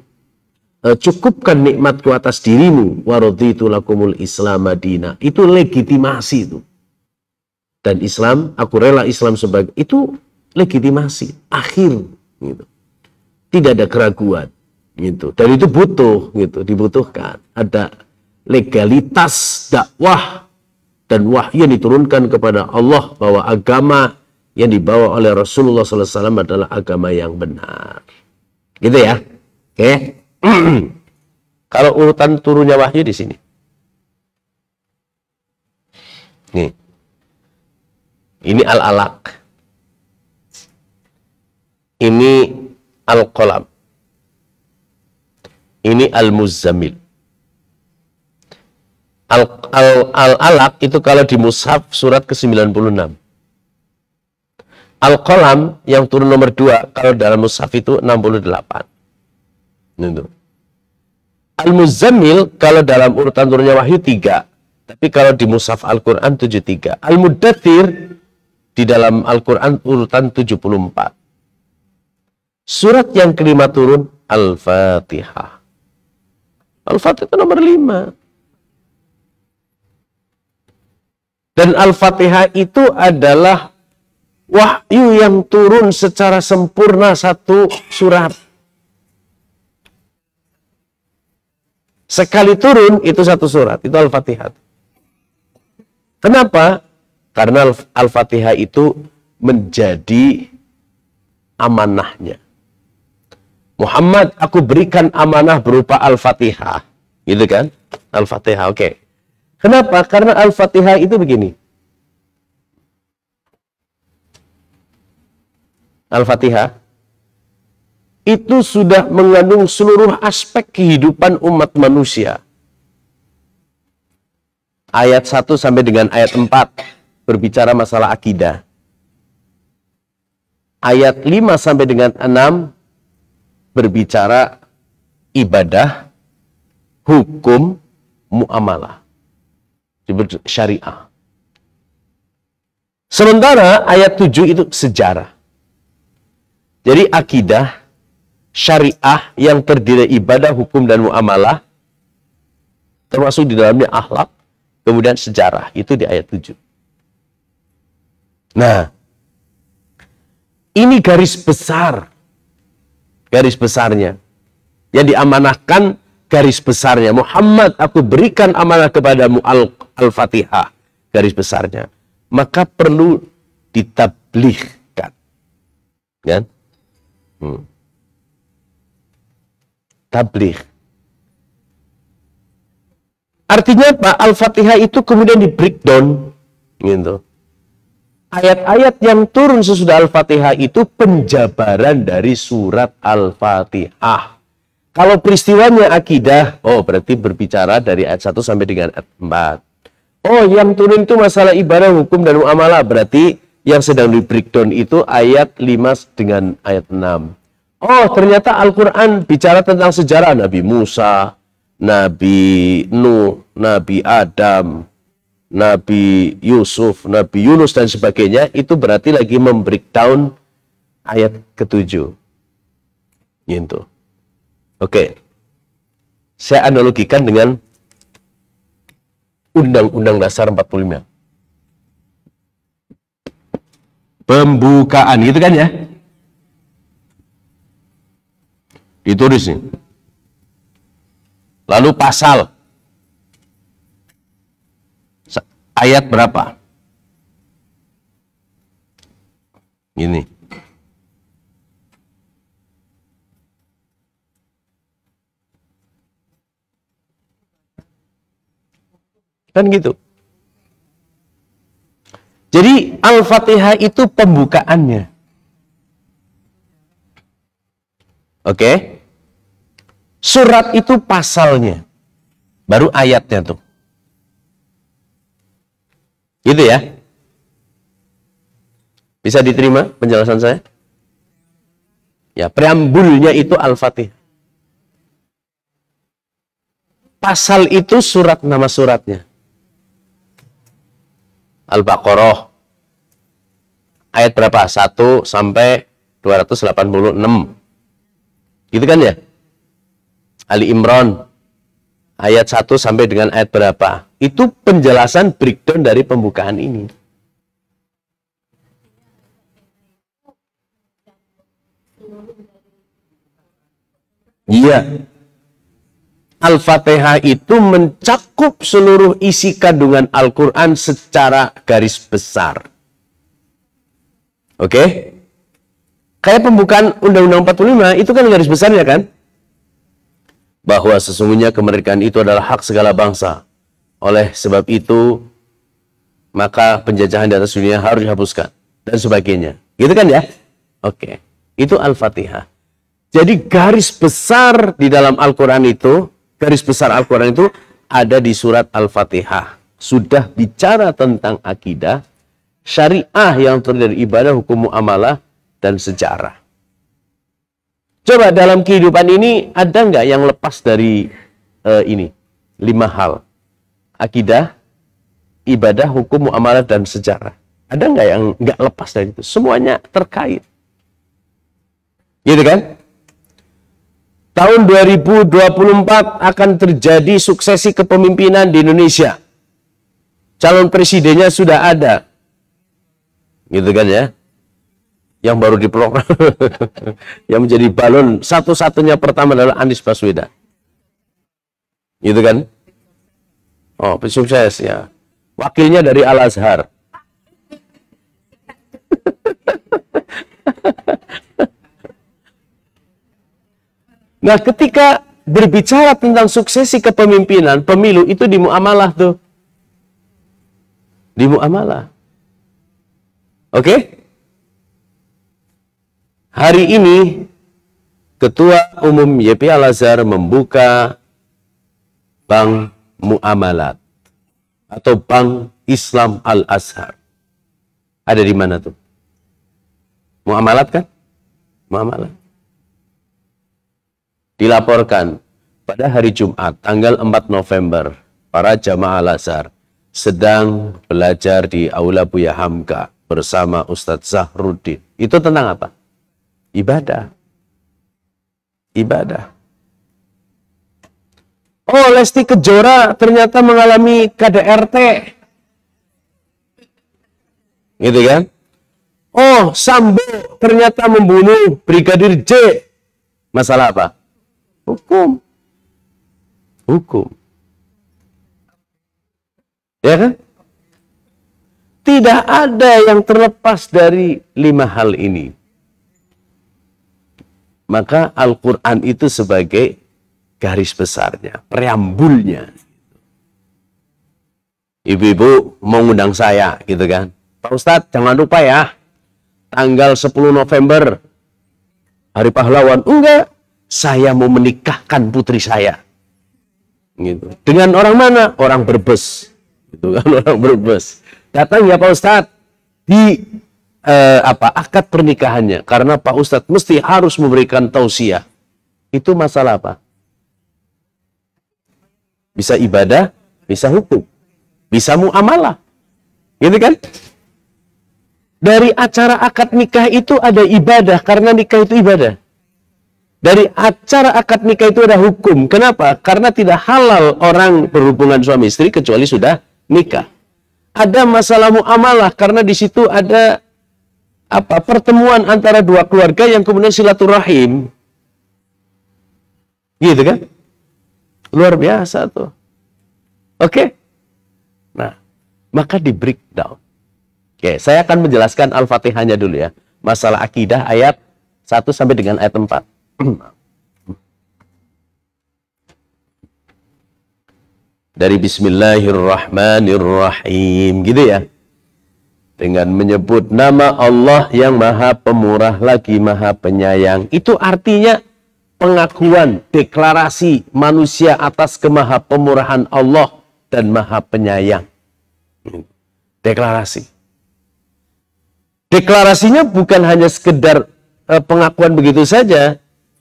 cukupkan nikmatku atas dirimu, wa raditu lakumul Islam madina. Itu legitimasi itu. Dan Islam, aku rela Islam sebagai itu legitimasi akhir gitu. Tidak ada keraguan gitu. Dan itu butuh gitu, dibutuhkan ada legalitas dakwah dan wahyu yang diturunkan kepada Allah bahwa agama yang dibawa oleh Rasulullah SAW adalah agama yang benar. Gitu ya. Oke. Kalau urutan turunnya wahyu di sini. Nih. Ini al-alaq. Ini al-qalam. Ini al-muzammil. Al-alaq itu kalau di mushaf surat ke-96. Al-qalam yang turun nomor 2 kalau dalam mushaf itu 68. Itu. Al-muzammil kalau dalam urutan turunnya wahyu 3. Tapi kalau di mushaf Al-Quran 73. Al-mudaththir di dalam Al-Quran urutan 74. Surat yang kelima turun Al-Fatihah. Al-Fatihah itu nomor 5. Dan Al-Fatihah itu adalah wahyu yang turun secara sempurna satu surat. Sekali turun itu satu surat, itu Al-Fatihah. Kenapa? Karena Al-Fatihah itu menjadi amanahnya. Muhammad, aku berikan amanah berupa Al-Fatihah. Gitu kan? Al-Fatihah, oke. Kenapa? Karena Al-Fatihah itu begini. Al-Fatihah itu sudah mengandung seluruh aspek kehidupan umat manusia. Ayat 1 sampai dengan ayat 4 berbicara masalah akidah. Ayat 5 sampai dengan 6 berbicara ibadah, hukum, muamalah. Syariah. Sementara ayat 7 itu sejarah. Jadi akidah, syariah yang terdiri ibadah, hukum, dan muamalah, termasuk di dalamnya akhlak, kemudian sejarah, itu di ayat 7. Nah, ini garis besar. Garis besarnya. Yang diamanahkan garis besarnya. Muhammad, aku berikan amanah kepadamu Al-Fatihah. Garis besarnya. Maka perlu ditablighkan. Kan? Tabligh. Artinya apa? Al-Fatihah itu kemudian di breakdown. Gitu. Ayat-ayat yang turun sesudah Al-Fatihah itu penjabaran dari surat Al-Fatihah. Kalau peristiwanya akidah, oh berarti berbicara dari ayat 1 sampai dengan ayat 4. Oh yang turun itu masalah ibadah, hukum, dan muamalah. Berarti yang sedang di breakdown itu ayat 5 dengan ayat 6. Oh ternyata Al-Quran bicara tentang sejarah Nabi Musa, Nabi Nuh, Nabi Adam, Nabi Yusuf, Nabi Yunus, dan sebagainya. Itu berarti lagi membreakdown ayat ke-7. Gitu. Oke. Saya analogikan dengan Undang-Undang Dasar 45. Pembukaan, gitu kan ya? Ditulis nih. Lalu pasal. Ayat berapa? Ini. Kan gitu. Jadi Al-Fatihah itu pembukaannya. Oke. Surat itu pasalnya. Baru ayatnya tuh. Gitu ya. Bisa diterima penjelasan saya? Ya, preambulnya itu Al-Fatihah. Pasal itu surat, nama suratnya. Al-Baqarah. Ayat berapa? 1 sampai 286. Gitu kan ya? Ali Imran. Ayat 1 sampai dengan ayat berapa? Itu penjelasan breakdown dari pembukaan ini. Iya. Al-Fatihah itu mencakup seluruh isi kandungan Al-Quran secara garis besar. Oke? Kayak pembukaan Undang-Undang 45, itu kan garis besarnya kan? Bahwa sesungguhnya kemerdekaan itu adalah hak segala bangsa. Oleh sebab itu, maka penjajahan di atas dunia harus dihapuskan. Dan sebagainya. Gitu kan ya? Oke. Itu Al-Fatihah. Jadi garis besar di dalam Al-Quran itu, garis besar Al-Quran itu ada di surat Al-Fatihah. Sudah bicara tentang akidah, syariah yang terdiri dari ibadah, hukum muamalah, dan sejarah. Coba dalam kehidupan ini ada nggak yang lepas dari ini? 5 hal. Akidah, ibadah, hukum muamalah, dan sejarah. Ada nggak yang nggak lepas dari itu? Semuanya terkait. Gitu kan? Tahun 2024 akan terjadi suksesi kepemimpinan di Indonesia. Calon presidennya sudah ada. Gitu kan ya? Yang baru diprogram. Yang menjadi balon satu-satunya pertama adalah Anies Baswedan. Gitu kan? Oh, sukses ya. Wakilnya dari Al-Azhar. Nah, ketika berbicara tentang suksesi kepemimpinan, pemilu itu di muamalah tuh. Di muamalah. Oke? Hari ini, Ketua Umum YP Al-Azhar membuka Bank Muamalat atau Bank Islam Al-Azhar. Ada di mana tuh? Muamalat kan? Muamalat. Dilaporkan pada hari Jumat, tanggal 4 November, para jamaah Al-Azhar sedang belajar di Aula Buya Hamka bersama Ustadz Zahruddin. Itu tentang apa? Ibadah. Ibadah. Oh, Lesti Kejora ternyata mengalami KDRT. Gitu kan? Oh, Sambo ternyata membunuh Brigadir J. Masalah apa? Hukum. Hukum. Ya kan? Tidak ada yang terlepas dari 5 hal ini. Maka Al-Quran itu sebagai garis besarnya, preambulnya. Ibu-ibu mau ngundang saya, gitu kan. Pak Ustadz, jangan lupa ya, tanggal 10 November, Hari Pahlawan. Enggak. Saya mau menikahkan putri saya. Gitu. Dengan orang mana? Orang Brebes. Gitu kan, orang Brebes. Datang ya Pak Ustadz di akad pernikahannya, karena Pak Ustadz mesti harus memberikan tausiah. Itu masalah apa? Bisa ibadah, bisa hukum, bisa muamalah. Gitu kan? Dari acara akad nikah itu ada ibadah, karena nikah itu ibadah. Dari acara akad nikah itu ada hukum. Kenapa? Karena tidak halal orang berhubungan suami istri kecuali sudah nikah. Ada masalah muamalah karena di situ ada pertemuan antara dua keluarga yang kemudian silaturahim. Gitu kan? Luar biasa tuh. Oke? Nah, maka di breakdown. Oke, saya akan menjelaskan Al-Fatihahnya dulu ya. Masalah akidah ayat 1 sampai dengan ayat 4. Dari Bismillahirrahmanirrahim, gitu ya. Dengan menyebut nama Allah yang Maha Pemurah lagi Maha Penyayang. Itu artinya pengakuan, deklarasi manusia atas kemaha-pemurahan Allah dan Maha Penyayang. Deklarasi. Deklarasinya bukan hanya sekedar pengakuan begitu saja.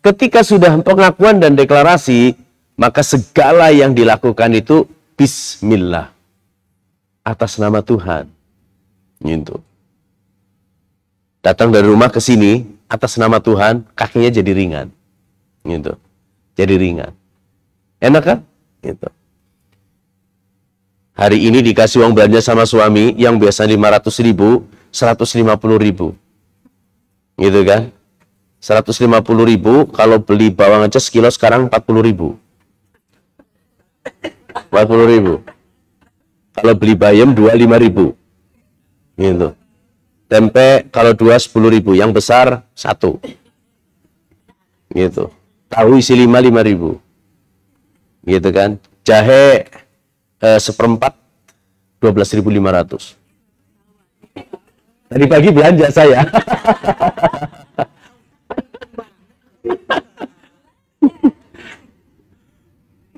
Ketika sudah pengakuan dan deklarasi, maka segala yang dilakukan itu Bismillah. Atas nama Tuhan. Gitu. Datang dari rumah ke sini, atas nama Tuhan, kakinya jadi ringan. Gitu. Jadi ringan. Enak kan? Gitu. Hari ini dikasih uang belanja sama suami, yang biasa 500.000, 150.000. Gitu kan? 150.000, kalau beli bawang aja sekilo sekarang 40.000. 40.000. Kalau beli bayam 25.000. Gitu. Tempe kalau 2 10.000, yang besar 1. Gitu. Tahu isi 5.000. Gitu kan. Jahe seperempat 12.500. Tadi pagi belanja saya.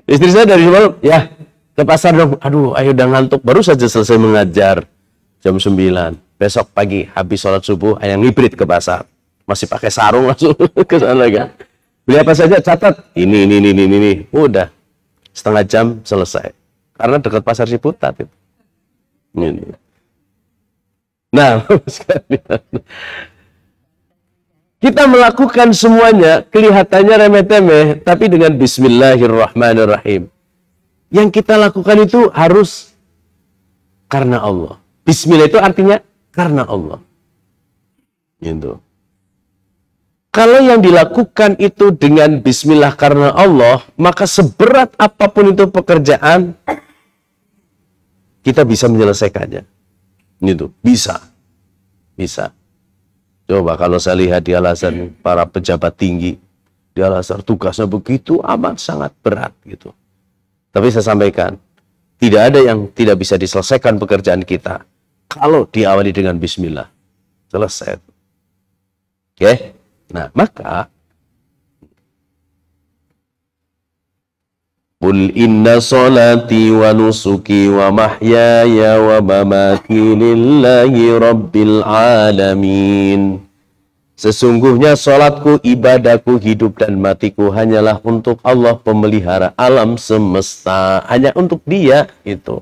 Istri saya dari malam, ya ke pasar dong. Aduh, ayo udah ngantuk. Baru saja selesai mengajar jam 9. Besok pagi habis sholat subuh, ayang ngibrit ke pasar. Masih pakai sarung langsung ke sana kan. Beli apa saja, catat. Ini. Udah. Setengah jam selesai. Karena dekat pasar Ciputat itu. Ini. Nah, kita melakukan semuanya kelihatannya remeh-temeh, tapi dengan Bismillahirrahmanirrahim. Yang kita lakukan itu harus karena Allah. Bismillah itu artinya karena Allah. Gitu. Kalau yang dilakukan itu dengan Bismillah karena Allah, maka seberat apapun itu pekerjaan, kita bisa menyelesaikannya. Gitu. Bisa. Coba kalau saya lihat di Al-Azhar para pejabat tinggi di Al-Azhar tugasnya begitu amat sangat berat gitu. Tapi saya sampaikan, tidak ada yang tidak bisa diselesaikan pekerjaan kita kalau diawali dengan Bismillah. Selesai. Oke? Nah, maka Qul inna salati wa nusuki wa mahyaya wa mamati lillahi rabbil alamin. Sesungguhnya salatku, ibadahku, hidup dan matiku hanyalah untuk Allah pemelihara alam semesta. Hanya untuk Dia itu.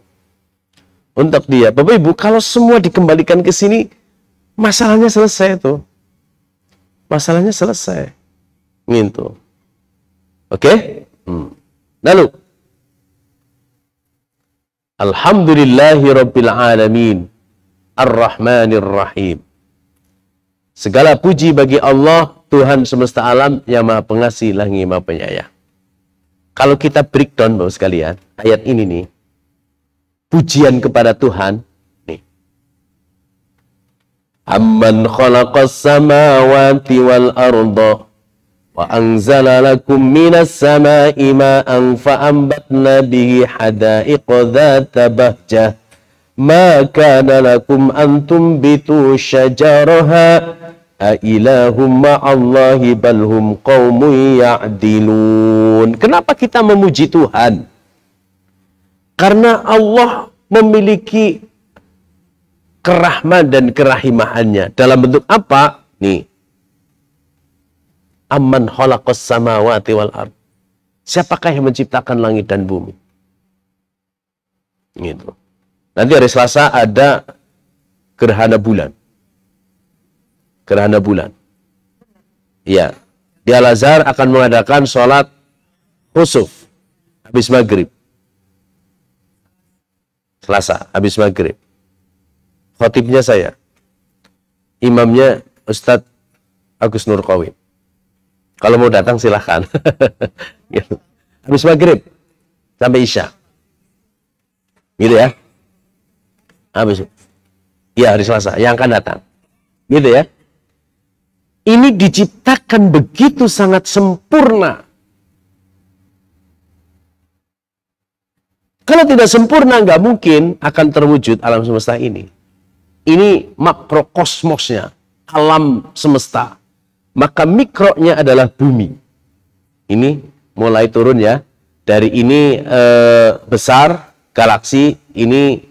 Untuk Dia. Bapak Ibu, kalau semua dikembalikan ke sini, masalahnya selesai itu. Masalahnya selesai. Gitu. Oke? Lalu, Alhamdulillahi Rabbil Alamin, Ar-Rahmanir Rahim. Segala puji bagi Allah, Tuhan semesta alam yang maha pengasih lagi maha penyayang. Kalau kita breakdown, Bapak sekalian, ayat ini nih, pujian kepada Tuhan, nih. Amman khalaqas samawati wal arda wa anzala lakum minas sama'i ma'an fa'ambatna bihi hadaiqa dhata bahjah ma kana lakum an tumbitu syajaraha a ilahum ma'allahi balhum qaumun ya'dilun. Kenapa kita memuji Tuhan? Karena Allah memiliki kerahman dan kerahimahannya. Dalam bentuk apa? Nih. Amman khalaqas samawati wal ard. Siapakah yang menciptakan langit dan bumi? Gitu. Nanti hari Selasa ada gerhana bulan. Gerhana bulan. Iya. Di Al-Azhar akan mengadakan sholat khusuf habis maghrib. Selasa habis maghrib. Khotibnya saya. Imamnya Ustadz Agus Nurqawim. Kalau mau datang silahkan. Gitu. Habis maghrib sampai isya. Gitu ya. Habis. Ya hari Selasa yang akan datang. Gitu ya. Ini diciptakan begitu sangat sempurna. Kalau tidak sempurna nggak mungkin akan terwujud alam semesta ini. Ini makrokosmosnya, alam semesta. Maka mikronya adalah bumi. Ini mulai turun ya. Dari ini besar, galaksi, ini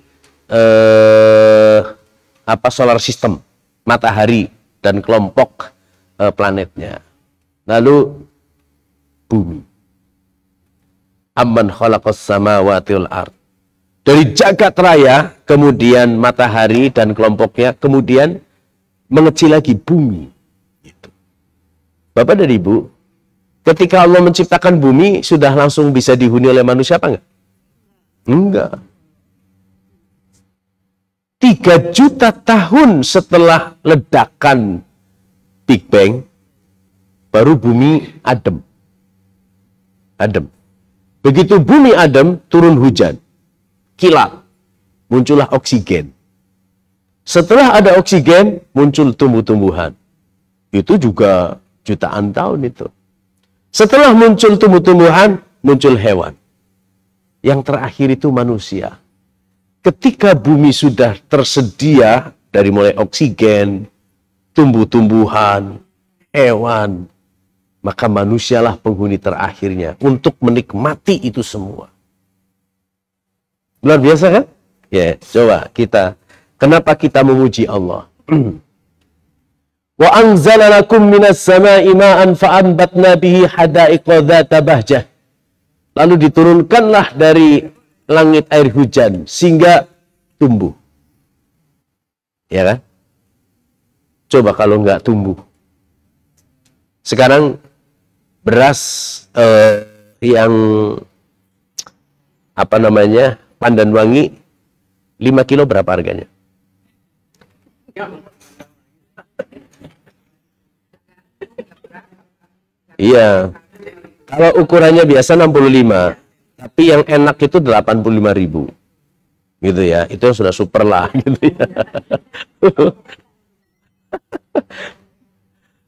solar system, matahari dan kelompok planetnya. Lalu bumi. Amman khalaqas samawati wal ard. Dari jagat raya, kemudian matahari dan kelompoknya, kemudian mengecil lagi bumi. Bapak dan Ibu, ketika Allah menciptakan bumi, sudah langsung bisa dihuni oleh manusia apa enggak? Enggak. 3 juta tahun setelah ledakan Big Bang, baru bumi adem. Adem. Begitu bumi adem, turun hujan. Kilat. Muncullah oksigen. Setelah ada oksigen, muncul tumbuh-tumbuhan. Itu juga jutaan tahun itu. Setelah muncul tumbuh-tumbuhan, muncul hewan. Yang terakhir itu manusia. Ketika bumi sudah tersedia dari mulai oksigen, tumbuh-tumbuhan, hewan, maka manusialah penghuni terakhirnya untuk menikmati itu semua. Luar biasa kan? Ya, coba kita. Kenapa kita memuji Allah? Wa anzala lakum minas sama'i ma'an fa'anbatna bihi hada'iqa dzata bahjah. Lalu diturunkanlah dari langit air hujan sehingga tumbuh. Ya kan? Coba kalau nggak tumbuh. Sekarang beras yang apa namanya? Pandan Wangi 5 kilo berapa harganya? Iya. Kalau ukurannya biasa 65, tapi yang enak itu 85.000. Gitu ya. Itu sudah super lah gitu ya.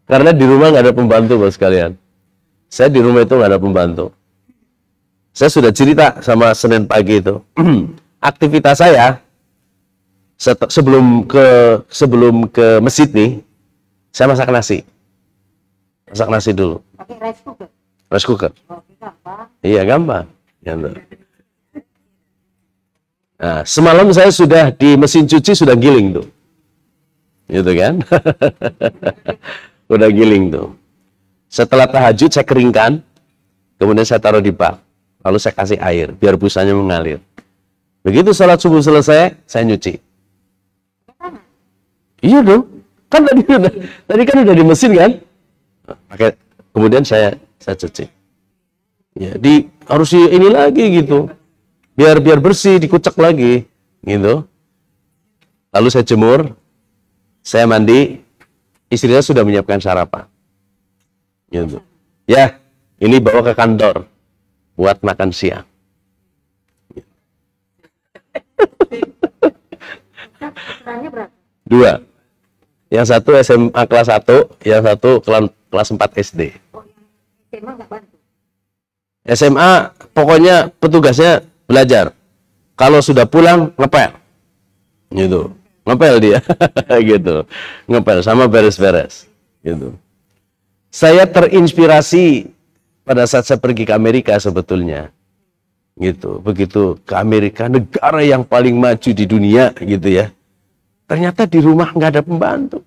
Karena di rumah nggak ada pembantu bos sekalian. Saya di rumah itu nggak ada pembantu. Saya sudah cerita sama Senin pagi itu. Aktivitas saya sebelum ke masjid nih, saya masak nasi. Masak nasi dulu. Pakai rice cooker. Rice cooker. Oh, gampang. Iya, gampang. Gitu. Nah, semalam saya sudah di mesin cuci sudah giling tuh. Gitu kan? Udah giling tuh. Setelah tahajud saya keringkan, kemudian saya taruh di bak. Lalu saya kasih air biar busanya mengalir. Begitu sholat subuh selesai, saya nyuci. Iya dong. Kan tadi kan udah di mesin kan? Pakai kemudian saya cuci. Ya, harus ini lagi gitu. Biar bersih, dikucek lagi gitu. Lalu saya jemur, saya mandi, istrinya sudah menyiapkan sarapan. Gitu. Ya, ini bawa ke kantor buat makan siang. Ukurannya berapa? 2. Yang satu SMA kelas 1, yang satu kelas 4 SD. Oh, yang SMA nggak bantu. SMA pokoknya petugasnya belajar. Kalau sudah pulang ngepel. Gitu. Ngepel dia. Gitu. Ngepel sama beres-beres. Gitu. Saya terinspirasi pada saat saya pergi ke Amerika sebetulnya. Gitu. Begitu ke Amerika, negara yang paling maju di dunia gitu ya. Ternyata di rumah nggak ada pembantu.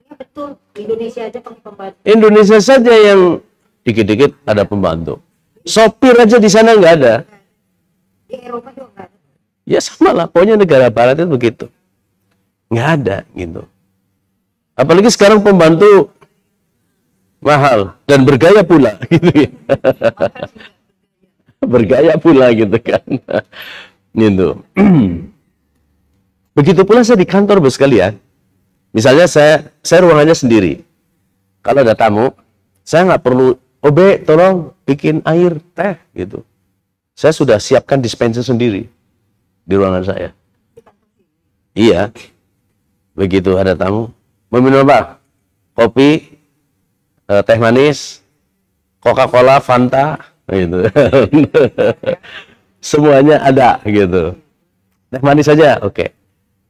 Ya betul, Indonesia aja pakai pembantu. Indonesia saja yang dikit-dikit ada pembantu. Sopir aja di sana nggak ada. Di Eropa juga nggak ada. Ya sama lah, pokoknya negara barat itu begitu. Nggak ada gitu. Apalagi sekarang pembantu mahal dan bergaya pula gitu ya. Bergaya pula gitu kan. Gitu. Begitu pula saya di kantor bos sekalian. Misalnya saya ruangannya sendiri. Kalau ada tamu, saya nggak perlu, "Obe, tolong bikin air teh," gitu. Saya sudah siapkan dispenser sendiri di ruangan saya. Iya. Begitu ada tamu, mau minum apa? Kopi, teh manis, Coca-Cola, Fanta, gitu. Semuanya ada gitu. Teh manis saja, oke.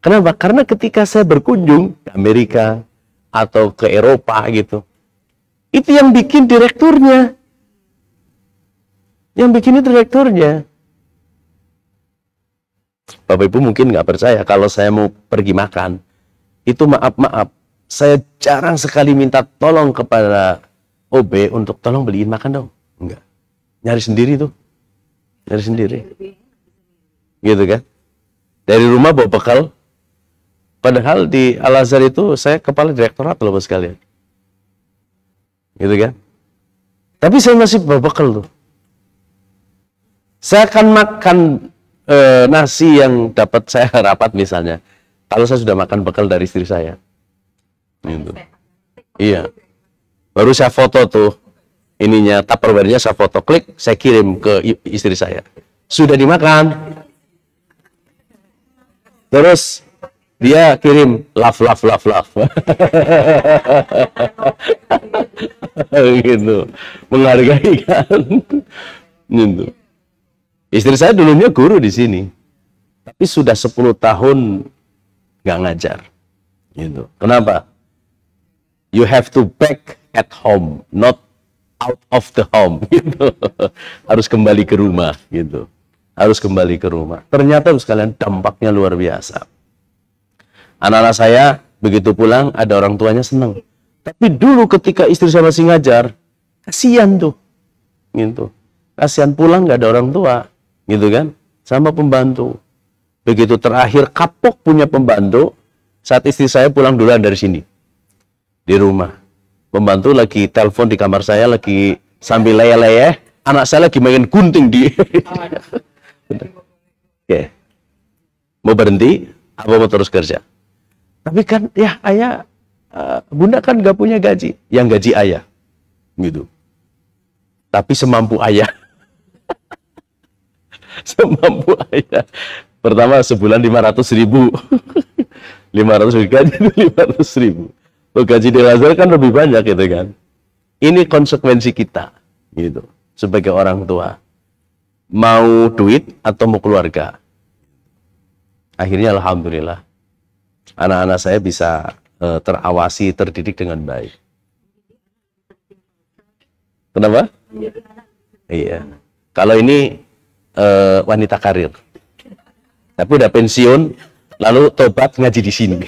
Kenapa? Karena ketika saya berkunjung ke Amerika atau ke Eropa gitu, itu yang bikin direkturnya. Yang bikin itu direkturnya. Bapak Ibu mungkin nggak percaya kalau saya mau pergi makan, itu maaf, saya jarang sekali minta tolong kepada OB untuk tolong beliin makan dong. Enggak. Nyari sendiri tuh. Nyari sendiri. Gitu kan? Dari rumah bawa bekal. Padahal di Al-Azhar itu saya kepala direktorat loh bos sekalian. Gitu kan? Tapi saya masih bawa bekal tuh. Saya akan makan nasi yang dapat saya rapat misalnya. Kalau saya sudah makan bekal dari istri saya. Gitu. Iya. Baru saya foto tuh ininya, Tupperware-nya saya foto, klik, saya kirim ke istri saya. Sudah dimakan. Terus dia kirim love. Gitu. Menghargai kan. Gitu. Istri saya dulunya guru di sini. Tapi sudah 10 tahun nggak ngajar. Gitu. Kenapa? You have to back at home, not out of the home. Gitu. Harus kembali ke rumah. Gitu. Harus kembali ke rumah. Ternyata sekalian dampaknya luar biasa. Anak-anak saya begitu pulang ada orang tuanya senang. Tapi dulu ketika istri saya masih ngajar, kasihan tuh. Gitu. Kasihan pulang nggak ada orang tua. Gitu kan? Sama pembantu. Begitu terakhir kapok punya pembantu, saat istri saya pulang duluan dari sini. Di rumah. Pembantu lagi telepon di kamar saya, lagi sambil leyeh-leyeh. Anak saya lagi main gunting di... Oke. Mau berhenti? Apa mau terus kerja? Tapi kan, ya ayah, bunda kan gak punya gaji. Yang gaji ayah. Gitu. Tapi semampu ayah. Semampu ayah. Pertama sebulan 500.000. 500 gaji itu 500.000. Tuh, gaji di Lazar kan lebih banyak gitu kan. Ini konsekuensi kita gitu sebagai orang tua. Mau duit atau mau keluarga. Akhirnya alhamdulillah anak-anak saya bisa terawasi, terdidik dengan baik. Kenapa? Iya. Kalau ini wanita karir. Tapi udah pensiun, lalu tobat ngaji di sini.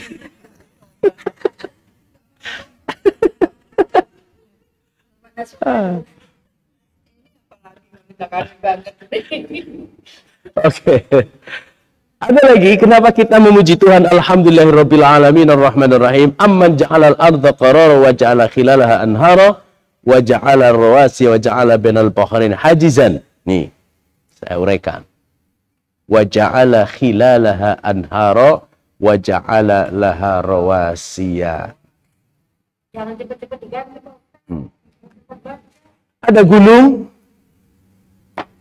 Oke. Ada lagi, kenapa kita memuji Tuhan? Alhamdulillahirabbil alamin arrahmanir rahim. Amman ja'alal arda qarara wa ja'ala khilalaha anhara wa ja'ala rawasi wa ja'ala bainal bahrain hajizan. Nih, saya uraikan. Wa ja'ala khilalaha anhara wa ja'ala laha rawasiya. Jangan cepet-cepet diganti. Ada gunung,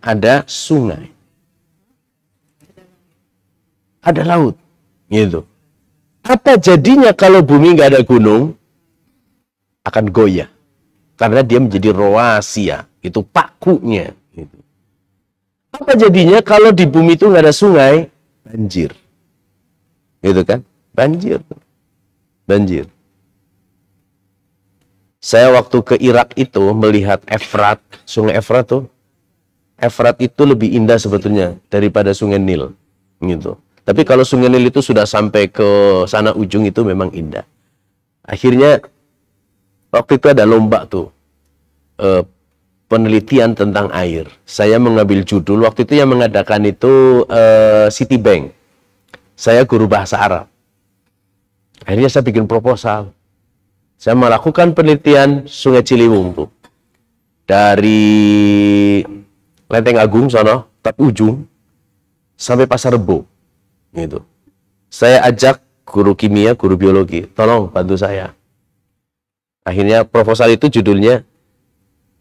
ada sungai, ada laut, gitu. Apa jadinya kalau bumi nggak ada gunung? Akan goyah, karena dia menjadi rawasiya, itu pakunya. Gitu. Apa jadinya kalau di bumi itu nggak ada sungai? Banjir, gitu kan? Banjir, banjir. Saya waktu ke Irak itu melihat Efrat, sungai Efrat tuh. Efrat itu lebih indah sebetulnya daripada sungai Nil, gitu. Tapi kalau sungai Nil itu sudah sampai ke sana ujung itu memang indah. Akhirnya waktu itu ada lomba tuh, penelitian tentang air. Saya mengambil judul, waktu itu yang mengadakan itu Citibank. Saya guru bahasa Arab. Akhirnya saya bikin proposal. Saya melakukan penelitian Sungai Ciliwung tuh. Dari Lenteng Agung sana, tapi ujung sampai Pasar Rebo. Gitu. Saya ajak guru kimia, guru biologi, tolong bantu saya. Akhirnya proposal itu judulnya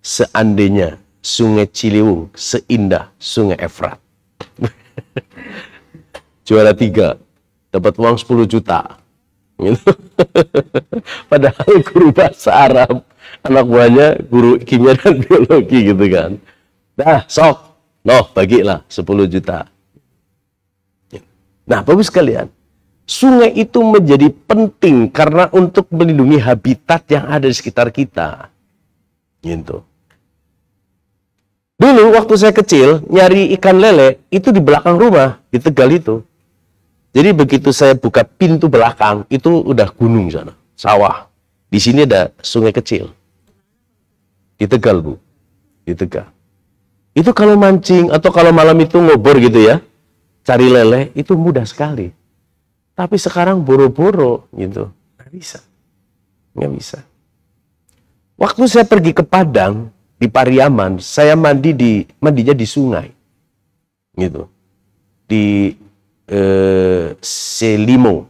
Seandainya Sungai Ciliwung seindah Sungai Efrat. Juara 3, dapat uang 10 juta. Gitu. Padahal guru bahasa Arab, anak buahnya guru kimia dan biologi gitu kan. Nah, sok, bagilah 10 juta. Nah, Bapak sekalian, sungai itu menjadi penting karena untuk melindungi habitat yang ada di sekitar kita. Gitu. Dulu waktu saya kecil nyari ikan lele itu di belakang rumah di Tegal itu. Jadi begitu saya buka pintu belakang, itu udah gunung sana, sawah. Di sini ada sungai kecil. Di Tegal, Bu. Di Tegal. Itu kalau mancing atau kalau malam itu ngobor gitu ya, cari lele, itu mudah sekali. Tapi sekarang boro-boro gitu. Nggak bisa. Nggak bisa. Waktu saya pergi ke Padang, di Pariaman, saya mandinya di sungai. Gitu. Di Selimo,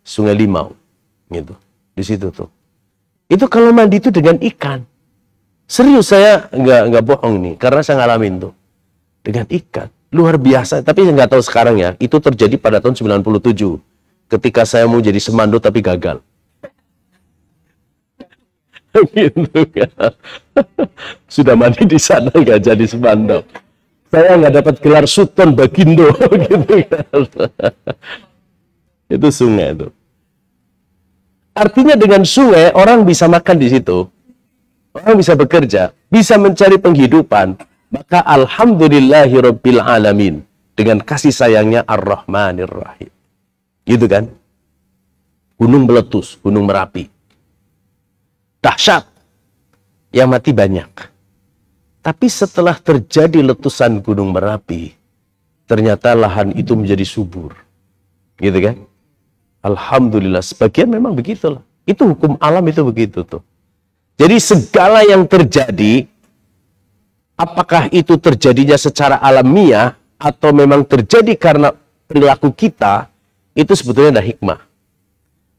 Sungai Limau, gitu, di situ tuh. Itu kalau mandi itu dengan ikan. Serius, saya nggak bohong nih, karena saya ngalamin tuh. Dengan ikan. Luar biasa. Tapi saya nggak tahu sekarang ya. Itu terjadi pada tahun 97. Ketika saya mau jadi semando tapi gagal. Gitu kan. Sudah mandi di sana nggak jadi semando. Saya nggak dapat gelar Sultan Bagindo. Gitu kan. Itu sungai itu. Artinya dengan sungai orang bisa makan di situ. Orang bisa bekerja, bisa mencari penghidupan, maka alhamdulillahirabbil alamin, dengan kasih sayangnya Ar-Rahmanir Rahim. Gitu kan? Gunung meletus, Gunung Merapi. Dahsyat. Yang mati banyak. Tapi setelah terjadi letusan Gunung Merapi, ternyata lahan itu menjadi subur. Gitu kan? Alhamdulillah, sebagian memang begitulah. Itu hukum alam itu begitu tuh. Jadi segala yang terjadi, apakah itu terjadinya secara alamiah atau memang terjadi karena perilaku kita, itu sebetulnya ada hikmah.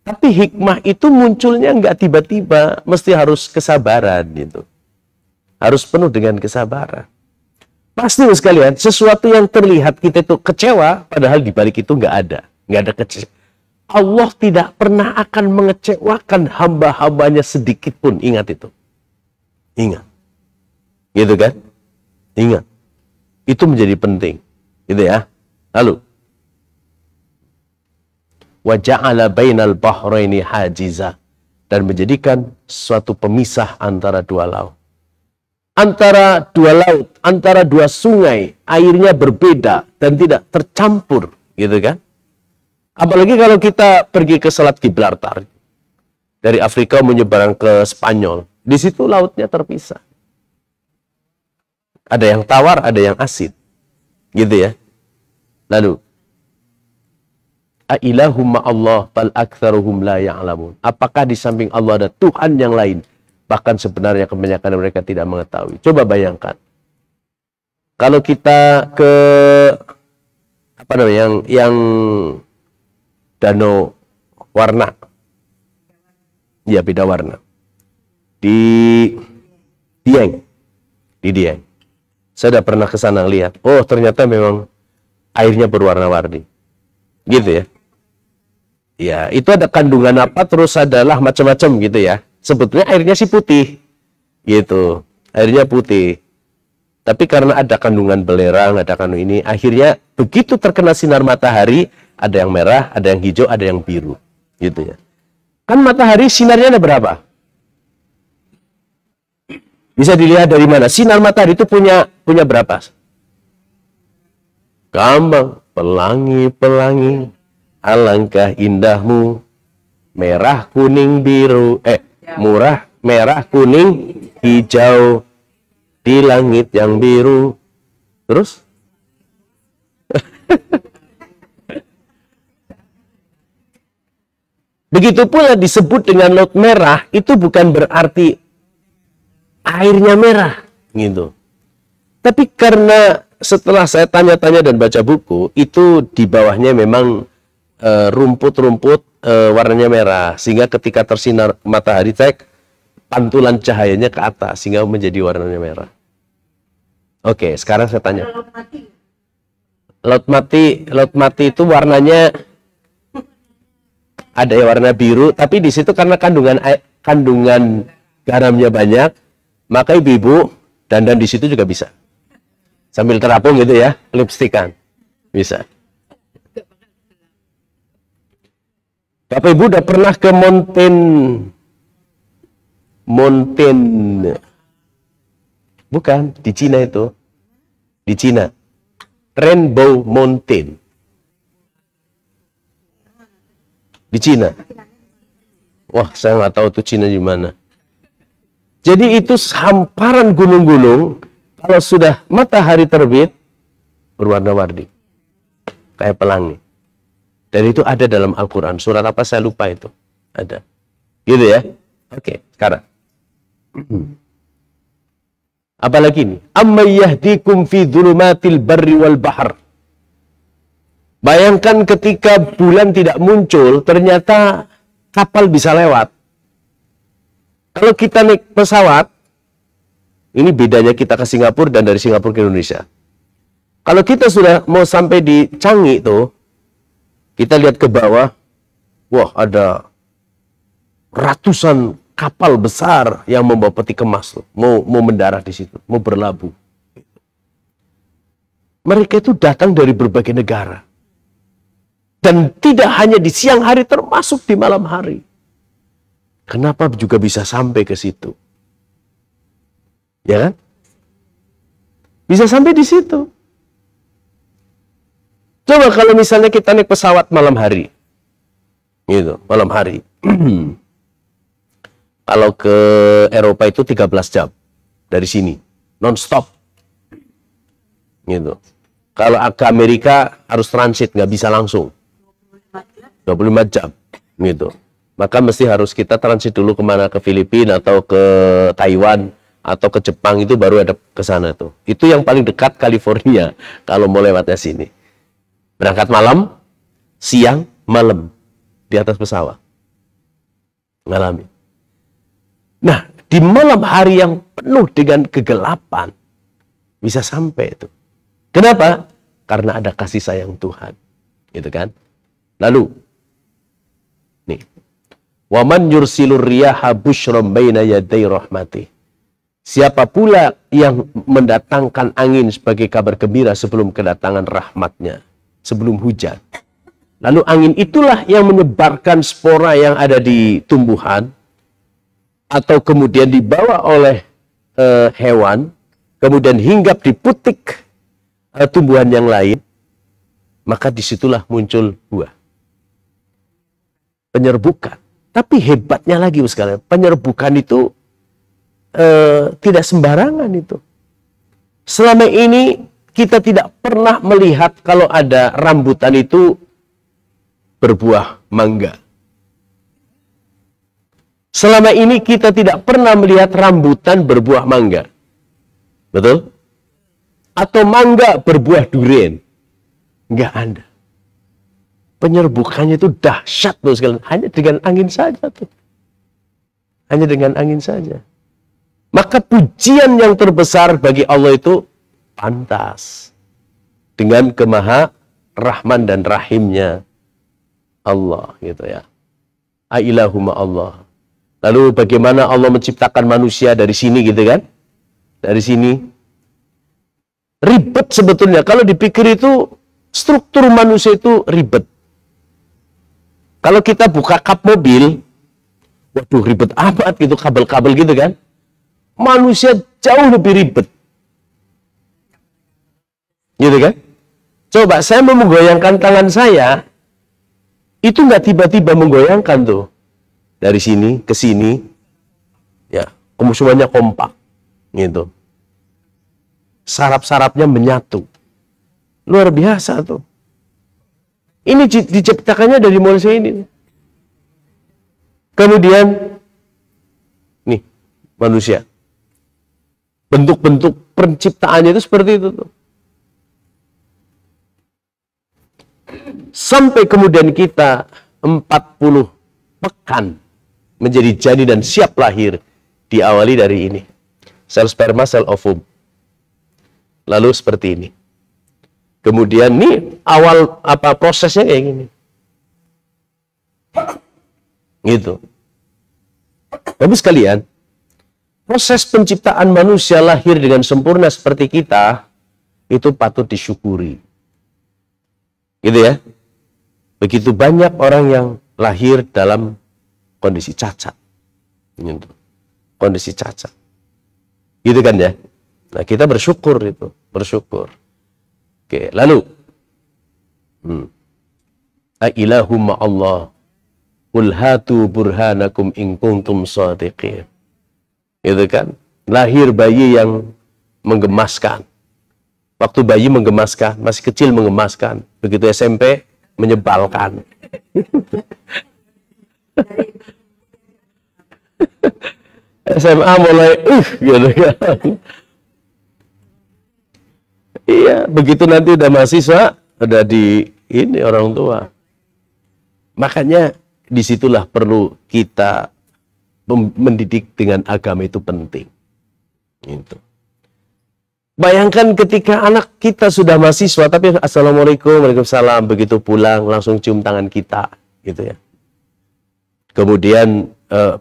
Tapi hikmah itu munculnya nggak tiba-tiba, mesti harus kesabaran gitu. Harus penuh dengan kesabaran. Pasti sekalian, sesuatu yang terlihat kita itu kecewa, padahal di balik itu nggak ada kecewa. Allah tidak pernah akan mengecewakan hamba-hambanya sedikit pun. Ingat itu. Ingat. Gitu kan? Ingat. Itu menjadi penting. Gitu ya. Lalu. Wa ja'ala bainal bahraini hajiza. Dan menjadikan suatu pemisah antara dua laut. Antara dua laut, antara dua sungai, airnya berbeda dan tidak tercampur. Gitu kan? Apalagi kalau kita pergi ke Selat Gibraltar. Dari Afrika menyeberang ke Spanyol. Di situ lautnya terpisah. Ada yang tawar, ada yang asin. Gitu ya. Lalu. Ailahum ma'allah bal aktsaruhum la ya'lamun. Apakah di samping Allah ada Tuhan yang lain? Bahkan sebenarnya kebanyakan mereka tidak mengetahui. Coba bayangkan. Kalau kita ke apa namanya yang Danau Warna. Ya, beda warna. Di Dieng. Di Dieng. Saya sudah pernah ke sana lihat. Oh, ternyata memang airnya berwarna-warni. Gitu ya. Ya, itu ada kandungan apa, terus adalah macam-macam gitu ya. Sebetulnya airnya sih putih. Gitu. Airnya putih. Tapi karena ada kandungan belerang, ada kandungan ini, akhirnya begitu terkena sinar matahari, ada yang merah, ada yang hijau, ada yang biru. Gitu ya. Kan matahari sinarnya ada berapa? Bisa dilihat dari mana? Sinar matahari itu punya berapa? Gampang. Pelangi-pelangi, alangkah indahmu, merah, kuning, biru, murah, merah, kuning, hijau, di langit yang biru. Terus? Begitu pula disebut dengan laut merah, itu bukan berarti airnya merah, gitu. Tapi karena setelah saya tanya-tanya dan baca buku, itu di bawahnya memang rumput-rumput warnanya merah, sehingga ketika tersinar matahari, pantulan cahayanya ke atas, sehingga menjadi warnanya merah. Oke, sekarang saya tanya. Laut mati itu warnanya ada yang warna biru, tapi di situ karena kandungan garamnya banyak, maka ibu-ibu dandan di situ juga bisa. Sambil terapung gitu ya, lipstikan. Bisa. Bapak Ibu udah pernah ke Mountain bukan, di Cina itu. Di Cina. Rainbow Mountain. Di Cina. Wah, saya nggak tahu tuh Cina di mana. Jadi itu hamparan gunung-gunung, kalau sudah matahari terbit, berwarna-warni. Kayak pelangi. Dan itu ada dalam Al-Quran. Surat apa saya lupa itu. Ada. Gitu ya. Oke, sekarang. Apalagi ini. Amma yahdikum fi dhulumatil barri wal bahr. Bayangkan ketika bulan tidak muncul, ternyata kapal bisa lewat. Kalau kita naik pesawat, ini bedanya kita ke Singapura dan dari Singapura ke Indonesia. Kalau kita sudah mau sampai di Changi tuh, kita lihat ke bawah, wah ada ratusan kapal besar yang membawa peti kemas tuh, mau mendarat di situ, mau berlabuh. Mereka itu datang dari berbagai negara. Dan tidak hanya di siang hari, termasuk di malam hari. Kenapa juga bisa sampai ke situ? Ya kan? Bisa sampai di situ. Coba kalau misalnya kita naik pesawat malam hari. Gitu, malam hari. Kalau ke Eropa itu 13 jam dari sini, non-stop. Gitu. Kalau ke Amerika harus transit, nggak bisa langsung. 25 jam. Gitu. Maka mesti harus kita transit dulu kemana, ke Filipina atau ke Taiwan atau ke Jepang, itu baru ada ke sana tuh. Itu yang paling dekat California kalau mau lewatnya sini. Berangkat malam, siang, malam di atas pesawat. Ngalami. Nah, di malam hari yang penuh dengan kegelapan bisa sampai itu. Kenapa? Karena ada kasih sayang Tuhan. Gitu kan? Lalu nih, waman yursilur riyaha busyram baina yaday rahmati. Siapa pula yang mendatangkan angin sebagai kabar gembira sebelum kedatangan rahmatnya, sebelum hujan. Lalu angin itulah yang menyebarkan spora yang ada di tumbuhan, atau kemudian dibawa oleh hewan, kemudian hinggap di putik tumbuhan yang lain, maka disitulah muncul buah. Penyerbukan. Tapi hebatnya lagi sekalian, penyerbukan itu tidak sembarangan itu. Selama ini kita tidak pernah melihat kalau ada rambutan itu berbuah mangga. Selama ini kita tidak pernah melihat rambutan berbuah mangga. Betul? Atau mangga berbuah durian. Enggak ada. Penyerbukannya itu dahsyat loh sekalian. Hanya dengan angin saja tuh. Hanya dengan angin saja. Maka pujian yang terbesar bagi Allah itu pantas. Dengan kemaha Rahman dan Rahimnya Allah gitu ya. Ailahumma Allah. Lalu bagaimana Allah menciptakan manusia dari sini gitu kan? Dari sini. Ribet sebetulnya. Kalau dipikir itu struktur manusia itu ribet. Kalau kita buka kap mobil, waduh ribet amat gitu, kabel-kabel gitu kan. Manusia jauh lebih ribet. Gitu kan? Coba saya mau menggoyangkan tangan saya, itu nggak tiba-tiba menggoyangkan tuh. Dari sini ke sini, ya, semuanya kompak. Gitu. Saraf-sarafnya menyatu. Luar biasa tuh. Ini diciptakannya dari manusia ini. Kemudian, nih, manusia. Bentuk-bentuk penciptaannya itu seperti itu tuh. Sampai kemudian kita 40 pekan menjadi janin dan siap lahir, diawali dari ini. Sel sperma, sel ovum. Lalu seperti ini. Kemudian nih awal prosesnya kayak gini. Gitu. Tapi sekalian, proses penciptaan manusia lahir dengan sempurna seperti kita itu patut disyukuri. Gitu ya. Begitu banyak orang yang lahir dalam kondisi cacat. Gitu. Kondisi cacat. Gitu kan ya. Nah, kita bersyukur itu, bersyukur. Oke, lalu Ailahumma Allah qul hatu burhanakum in kuntum shadiqin. Itu kan, lahir bayi yang menggemaskan. Waktu bayi menggemaskan, masih kecil menggemaskan. Begitu SMP menyebalkan. SMA mulai gitu kan. Iya, begitu nanti udah mahasiswa, udah di ini orang tua. Makanya disitulah perlu kita mendidik dengan agama itu penting. Gitu. Bayangkan ketika anak kita sudah mahasiswa, tapi assalamualaikum, waalaikumsalam, begitu pulang langsung cium tangan kita, gitu ya. Kemudian,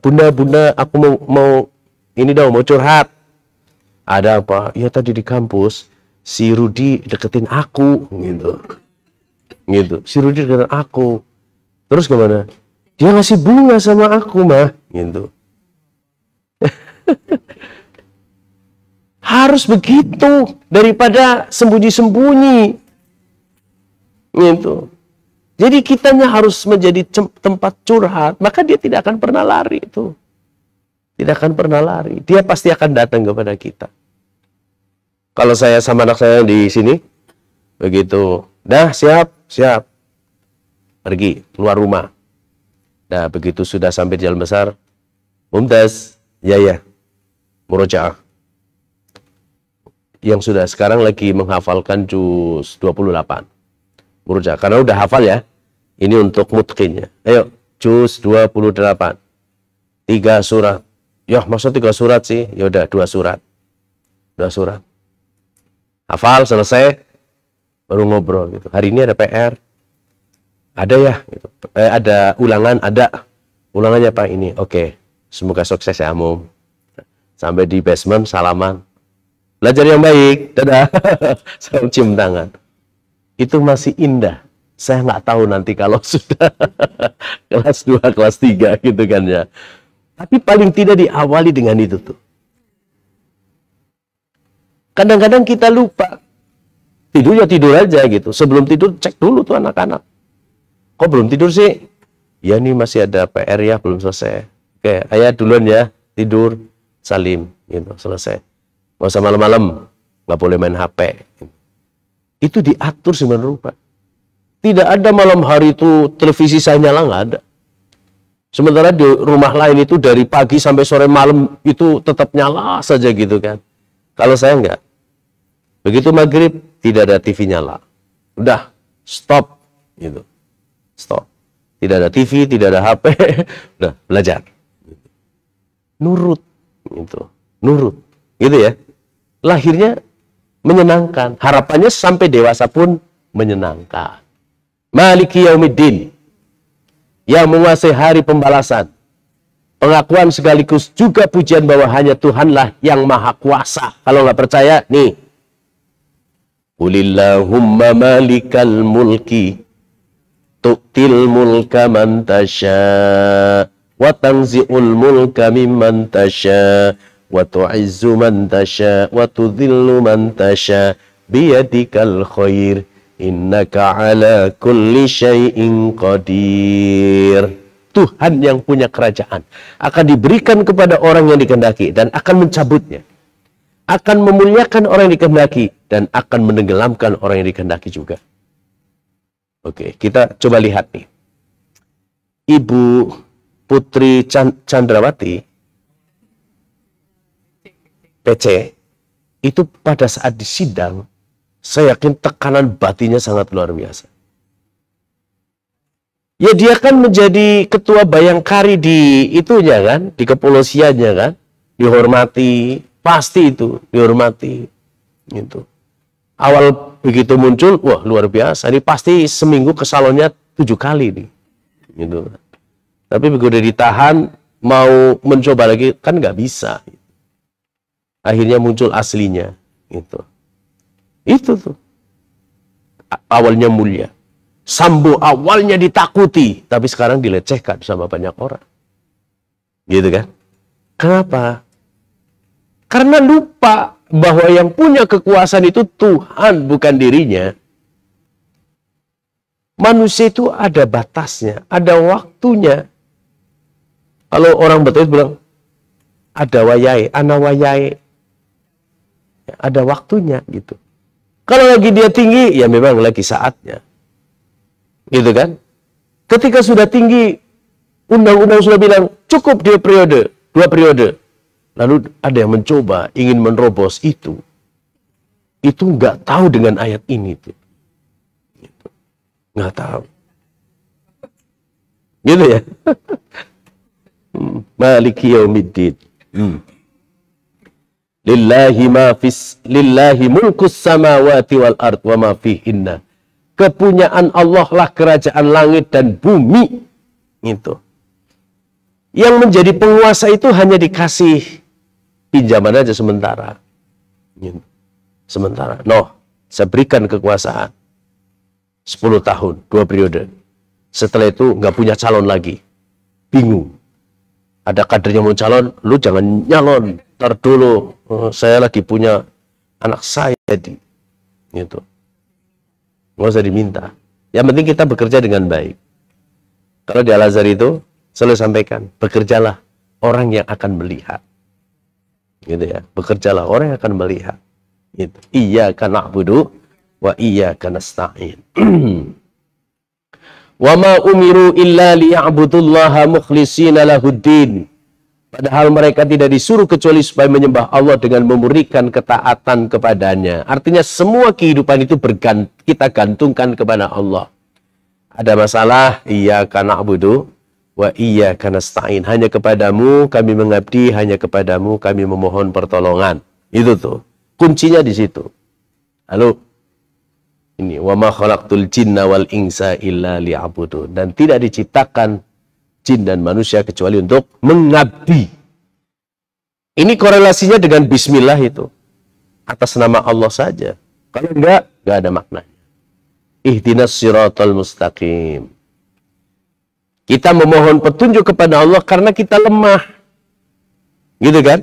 bunda, aku mau ini dong, mau curhat. Ada apa? Ya tadi di kampus si Rudi deketin aku, gitu. Gitu. Si Rudi deketin aku. Terus gimana? Dia ngasih bunga sama aku, mah, gitu. Harus begitu daripada sembunyi-sembunyi. Gitu. Jadi kitanya harus menjadi tempat curhat, maka dia tidak akan pernah lari itu. Tidak akan pernah lari. Dia pasti akan datang kepada kita. Kalau saya sama anak saya di sini, begitu, dah siap. Pergi, keluar rumah. Nah, begitu sudah sampai di jalan besar, Mumtaz, ya, murojaah. Yang sudah sekarang lagi menghafalkan juz 28. Murojaah, karena udah hafal ya. Ini untuk mutqinnya. Ayo, juz 28. 3 surat. Ya, maksud 3 surat sih. Ya udah 2 surat. 2 surat. Hafal, selesai. Baru ngobrol gitu. Hari ini ada PR. Ada ya? Gitu. Ada ulangan, ada. Ulangannya Pak ini. Oke. Semoga sukses ya, Mum. Sampai di basement, salaman. Belajar yang baik, dadah. Saya cium tangan. Itu masih indah. Saya nggak tahu nanti kalau sudah kelas 2, kelas 3 gitu kan ya. Tapi paling tidak diawali dengan itu tuh. Kadang-kadang kita lupa. Tidur ya tidur aja gitu. Sebelum tidur cek dulu tuh anak-anak. Kok belum tidur sih? Ya nih masih ada PR ya, belum selesai. Oke, ayah duluan ya, tidur, salim, gitu, selesai. Nggak usah malam-malam, nggak boleh main HP. Itu diatur sebenarnya rupa. Tidak ada malam hari itu televisi saya nyala, nggak ada. Sementara di rumah lain itu dari pagi sampai sore malam itu tetap nyala saja gitu kan. Kalau saya nggak. Begitu maghrib tidak ada TV nyala. Udah, stop, gitu. Stop. Tidak ada TV, tidak ada HP, udah belajar. Nurut, gitu. Nurut, gitu ya. Lahirnya menyenangkan. Harapannya sampai dewasa pun menyenangkan. Maliki yaumiddin. Yang menguasai hari pembalasan. Pengakuan sekaligus juga pujian bahwa hanya Tuhanlah yang maha kuasa. Kalau nggak percaya, nih. Qulillahumma malikal mulki. Tu'til mulka man tasha. Wa tanzi'ul mulka mimman tasha. Wa tu'izzu man tasha wa tudhillu man tasha biyadikal khair innaka ala kulli syai'in qadir. Tuhan yang punya kerajaan akan diberikan kepada orang yang dikehendaki dan akan mencabutnya, akan memuliakan orang yang dikehendaki dan akan menenggelamkan orang yang dikehendaki juga. Oke, kita coba lihat nih. Ibu Putri Chandrawati PC, itu pada saat di sidang, saya yakin tekanan batinnya sangat luar biasa. Ya dia kan menjadi ketua Bayangkari di itunya kan, di kepolisiannya kan, dihormati, pasti itu, dihormati. Gitu. Awal begitu muncul, wah luar biasa, ini pasti seminggu ke salonnya 7 kali nih. Gitu. Tapi begitu ditahan, mau mencoba lagi, kan nggak bisa. Akhirnya muncul aslinya, gitu. Itu tuh. Awalnya mulia. Sambo awalnya ditakuti, tapi sekarang dilecehkan sama banyak orang. Gitu kan? Kenapa? Karena lupa bahwa yang punya kekuasaan itu Tuhan, bukan dirinya. Manusia itu ada batasnya, ada waktunya. Kalau orang Betawi bilang, ada wayai, ana wayai. Ada waktunya gitu. Kalau lagi dia tinggi, ya memang lagi saatnya. Gitu kan? Ketika sudah tinggi, undang-undang sudah bilang, cukup 2 periode. Lalu ada yang mencoba, ingin menerobos itu. Itu nggak tahu dengan ayat ini. Tuh. Gitu. Nggak tahu. Gitu ya? Maliki yaumiddin. Lillahi mulkus samawati wal ard wa ma fihinna. Kepunyaan Allah lah kerajaan langit dan bumi. Itu. Yang menjadi penguasa itu hanya dikasih pinjaman aja sementara. Gitu. Sementara. Saya berikan kekuasaan 10 tahun, 2 periode. Setelah itu nggak punya calon lagi. Bingung. Ada kadernya mau calon, lu jangan nyalon. Ntar dulu, saya lagi punya anak saya di. Gitu. Nggak usah diminta. Yang penting kita bekerja dengan baik. Kalau di Al-Azhar itu, selalu sampaikan, bekerjalah orang yang akan melihat. Gitu ya. Bekerjalah orang yang akan melihat. Gitu. Iyyaka na'budu wa iyyaka nasta'in. Wa ma umiru illa liya'budullaha mukhlishina lahuddin. Padahal mereka tidak disuruh kecuali supaya menyembah Allah dengan memurnikan ketaatan kepadanya. Artinya semua kehidupan itu kita gantungkan kepada Allah. Ada masalah, iyyaka na'budu wa iyyaka nasta'in. Hanya kepadamu kami mengabdi, hanya kepadamu kami memohon pertolongan. Itu tuh. Kuncinya di situ. Lalu ini wa ma khalaqtul jinna wal insa illa liya'budun. Dan tidak diciptakan jin dan manusia kecuali untuk mengabdi. Ini korelasinya dengan bismillah itu. Atas nama Allah saja. Kalau enggak ada maknanya. Ihdinas siratal mustaqim. Kita memohon petunjuk kepada Allah karena kita lemah. Gitu kan?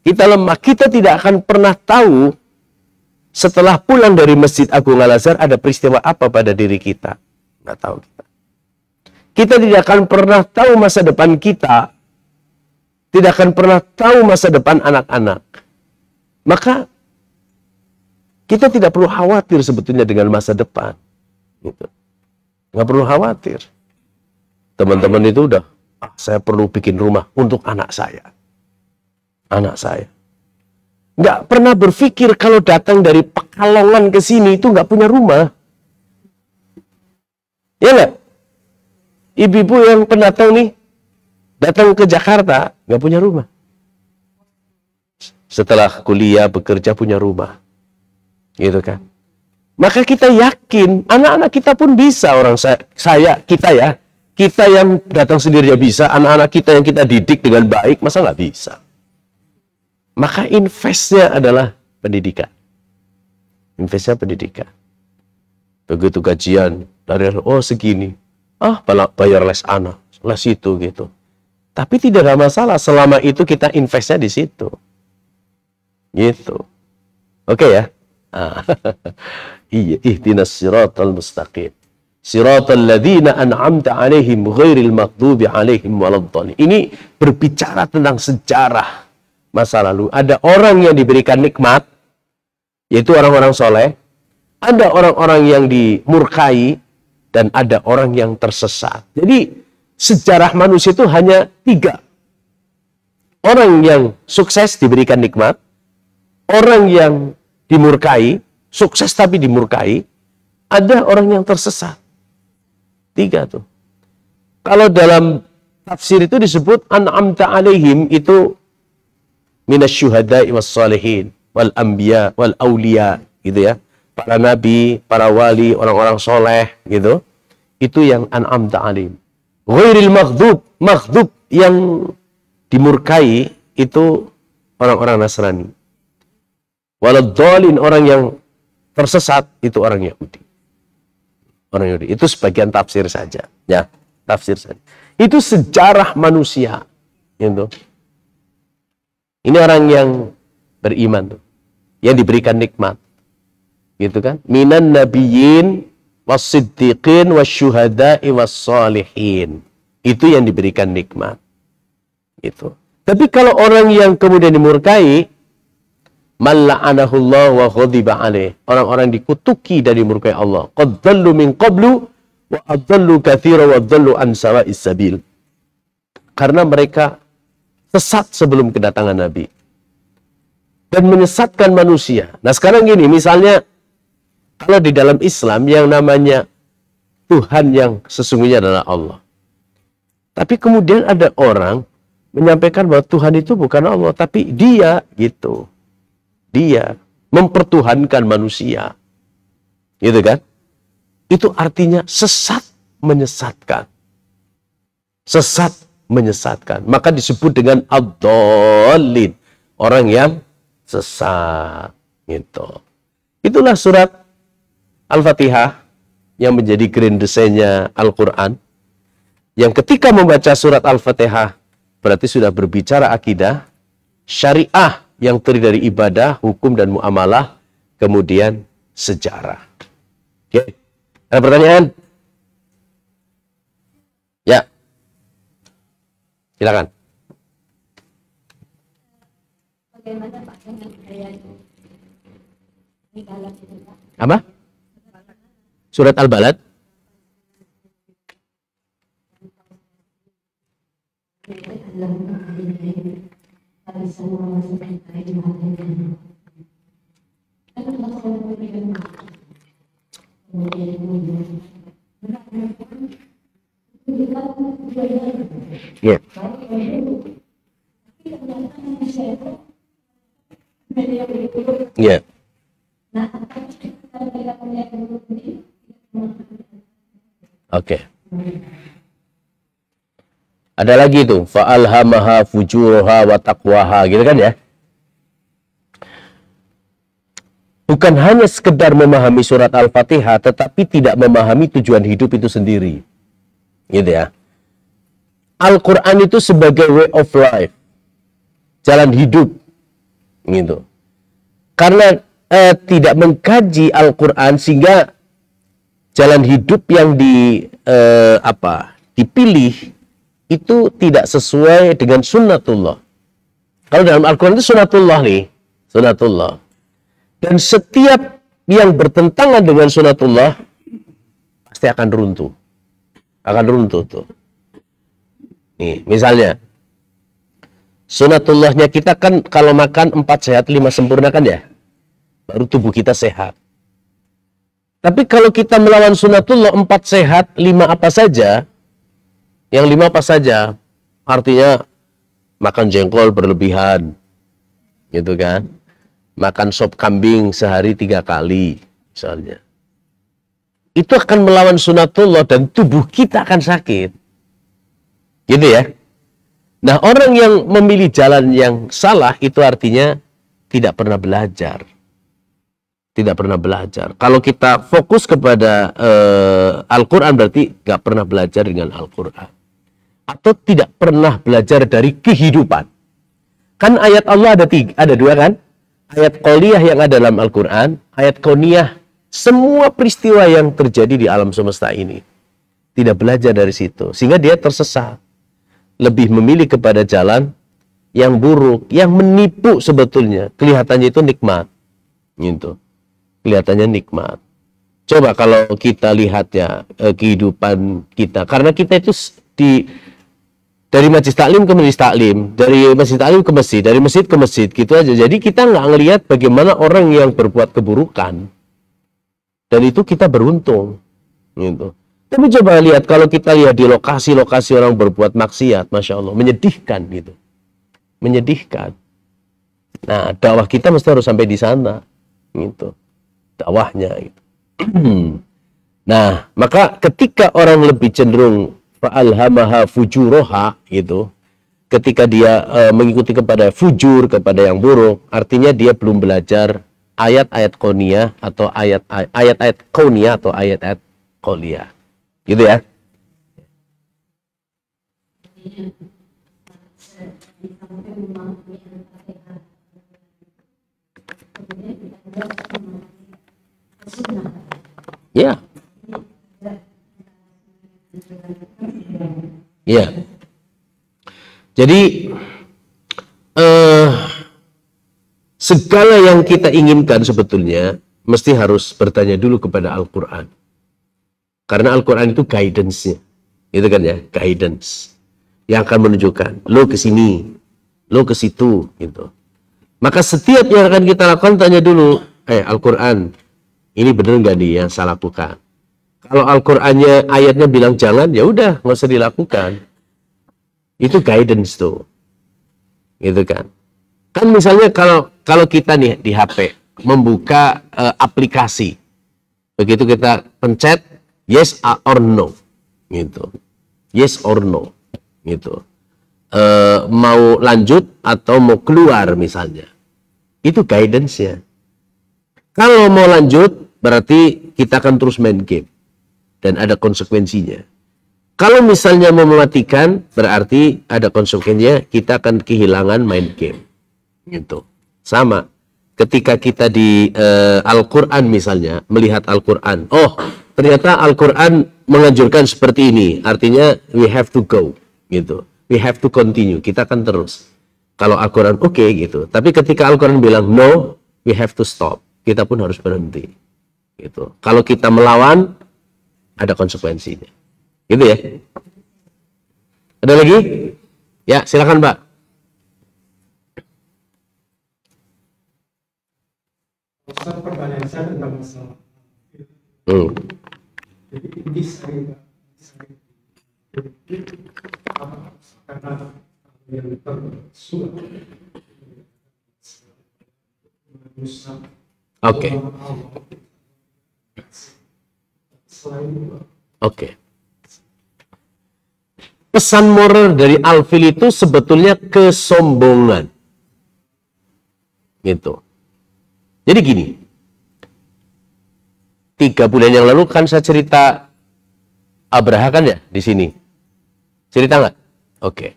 Kita lemah. Kita tidak akan pernah tahu setelah pulang dari Masjid Agung Al-Azhar ada peristiwa apa pada diri kita. Nggak tahu kita. Kita tidak akan pernah tahu masa depan kita. Tidak akan pernah tahu masa depan anak-anak. Maka kita tidak perlu khawatir sebetulnya dengan masa depan. Gitu. Nggak perlu khawatir. Teman-teman itu udah, saya perlu bikin rumah untuk anak saya. Anak saya. Nggak pernah berpikir kalau datang dari Pekalongan ke sini itu nggak punya rumah. Ya nggak? Ibu-ibu yang pendatang nih, datang ke Jakarta, nggak punya rumah. Setelah kuliah, bekerja, punya rumah. Gitu kan. Maka kita yakin, anak-anak kita pun bisa. Kita yang datang sendiri ya bisa, anak-anak kita yang kita didik dengan baik, masa nggak bisa? Maka investnya adalah pendidikan. Investnya pendidikan. Begitu gajian, dari segini. Bayar les anak, les itu gitu. Tapi tidak ada masalah selama itu kita investnya di situ. Gitu. Oke ya? Iya, ihdinas siratal mustaqim. Siratal ladzina an'amta 'alaihim ghairil maghdubi 'alaihim waladdallin. Ini berbicara tentang sejarah masa lalu. Ada orang yang diberikan nikmat, yaitu orang-orang soleh. Ada orang-orang yang dimurkai, dan ada orang yang tersesat. Jadi sejarah manusia itu hanya 3. Orang yang sukses diberikan nikmat, orang yang dimurkai, sukses tapi dimurkai, ada orang yang tersesat. 3 tuh. Kalau dalam tafsir itu disebut an'amta alaihim itu minasyuhada'i wassalihin wal anbiya wal auliya gitu ya. Para nabi, para wali, orang-orang soleh, gitu. Itu yang an'amta alim. Ghairil maghdub yang dimurkai itu orang-orang Nasrani. Waladdallin orang yang tersesat itu orang Yahudi. Orang Yahudi. Itu sebagian tafsir saja, ya, tafsir saja. Itu sejarah manusia, gitu. Ini orang yang beriman tuh, yang diberikan nikmat. Gitu kan? Minan nabiyyin was-siddiqin wasyuhada'i was-salihin. Itu yang diberikan nikmat. Gitu. Tapi kalau orang yang kemudian dimurkai, man la'anahullah wa ghadiba alaih. Orang-orang dikutuki dan dimurkai Allah. Qad dhallu min qablu wa adallu katsira wa dhallu an sawa'is sabil. Karena mereka sesat sebelum kedatangan Nabi. Dan menyesatkan manusia. Nah sekarang gini, misalnya kalau di dalam Islam yang namanya Tuhan yang sesungguhnya adalah Allah. Tapi kemudian ada orang menyampaikan bahwa Tuhan itu bukan Allah, tapi dia gitu. Dia mempertuhankan manusia. Gitu kan? Itu artinya sesat menyesatkan. Sesat menyesatkan. Maka disebut dengan ad-dallin. Orang yang sesat. Gitu. Itulah surat Al-Fatihah yang menjadi grand desainnya Al-Quran. Yang ketika membaca surat Al-Fatihah berarti sudah berbicara akidah, syariah yang terdiri dari ibadah, hukum, dan muamalah, kemudian sejarah. Oke. Ada pertanyaan? Ya. Silakan. Bagaimana Pak dengan ayat di dalam itu Pak? Apa? Surat Al-Balad? Ya. Ya. Oke. Ada lagi itu, fa'alhamaha fujuraha wa taqwaha, gitu kan ya? Bukan hanya sekedar memahami surat Al-Fatihah, tetapi tidak memahami tujuan hidup itu sendiri. Gitu ya. Al-Quran itu sebagai way of life. Jalan hidup. Gitu. Karena tidak mengkaji Al-Quran sehingga jalan hidup yang dipilih itu tidak sesuai dengan sunnatullah. Kalau dalam Al-Quran itu sunnatullah nih. Sunnatullah. Dan setiap yang bertentangan dengan sunnatullah pasti akan runtuh. Akan runtuh tuh. Nih, misalnya sunnatullahnya kita kan kalau makan 4 sehat 5 sempurna kan ya. Baru tubuh kita sehat. Tapi kalau kita melawan sunnatullah 4 sehat 5 apa saja, yang 5 apa saja, artinya makan jengkol berlebihan, gitu kan. Makan sop kambing sehari 3 kali, misalnya. Itu akan melawan sunnatullah dan tubuh kita akan sakit. Gitu ya. Nah, orang yang memilih jalan yang salah itu artinya tidak pernah belajar. Tidak pernah belajar. Kalau kita fokus kepada Al-Quran berarti nggak pernah belajar dengan Al-Quran. Atau tidak pernah belajar dari kehidupan. Kan ayat Allah ada 2 kan? Ayat qauliyah yang ada dalam Al-Quran, ayat kauniyah, semua peristiwa yang terjadi di alam semesta ini. Tidak belajar dari situ. Sehingga dia tersesat. Lebih memilih kepada jalan yang buruk, yang menipu sebetulnya. Kelihatannya itu nikmat. Gitu. Kelihatannya nikmat. Coba kalau kita lihat ya kehidupan kita. Karena kita itu dari majlis taklim ke majlis taklim, dari masjid taklim ke masjid, dari masjid ke masjid, gitu aja. Jadi kita nggak ngelihat bagaimana orang yang berbuat keburukan. Dan itu kita beruntung. Gitu. Tapi coba lihat, kalau kita lihat di lokasi-lokasi orang berbuat maksiat, Masya Allah, menyedihkan gitu. Menyedihkan. Nah, dakwah kita mesti harus sampai di sana. Gitu. Dakwahnya. Gitu. Nah, maka ketika orang lebih cenderung fa'alhamaha fujuraha gitu. Ketika dia mengikuti kepada fujur, kepada yang buruk, artinya dia belum belajar ayat-ayat kauniyah atau ayat-ayat kauniyah atau ayat-ayat qauliyah. Gitu ya. Ya. Ya. Jadi segala yang kita inginkan sebetulnya mesti harus bertanya dulu kepada Al-Quran. Karena Al-Quran itu guidance-nya. Itu kan ya, guidance. Yang akan menunjukkan, lo ke sini, lo ke situ, gitu. Maka setiap yang akan kita lakukan, tanya dulu, Al-Quran, ini benar nggak nih yang saya lakukan? Kalau Al-Qur'annya ayatnya bilang jangan, ya udah nggak usah dilakukan. Itu guidance tuh. gitu kan. Kan misalnya kalau kita nih di HP membuka aplikasi, begitu kita pencet yes or no, gitu, yes or no, gitu, mau lanjut atau mau keluar misalnya, itu guidance-nya. Kalau mau lanjut berarti kita akan terus main game dan ada konsekuensinya. Kalau misalnya mau mematikan berarti ada konsekuensinya, kita akan kehilangan main game. Gitu. Sama ketika kita di Al-Quran misalnya, melihat Al-Quran, oh ternyata Al-Quran menganjurkan seperti ini, artinya we have to go, gitu, we have to continue, kita akan terus. Kalau Al-Quran oke, gitu, tapi ketika Al-Quran bilang no, we have to stop, kita pun harus berhenti, gitu. Kalau kita melawan ada konsekuensinya, gitu ya. Ada lagi? Ya silakan Mbak. Ustaz, pertanyaan saya tentang masalah. Jadi ini saya karena yang tersurat Oke. Oke. Pesan moral dari Al-Fil itu sebetulnya kesombongan. Gitu. Jadi gini, 3 bulan yang lalu kan saya cerita Abraha kan ya di sini. Cerita nggak? Oke.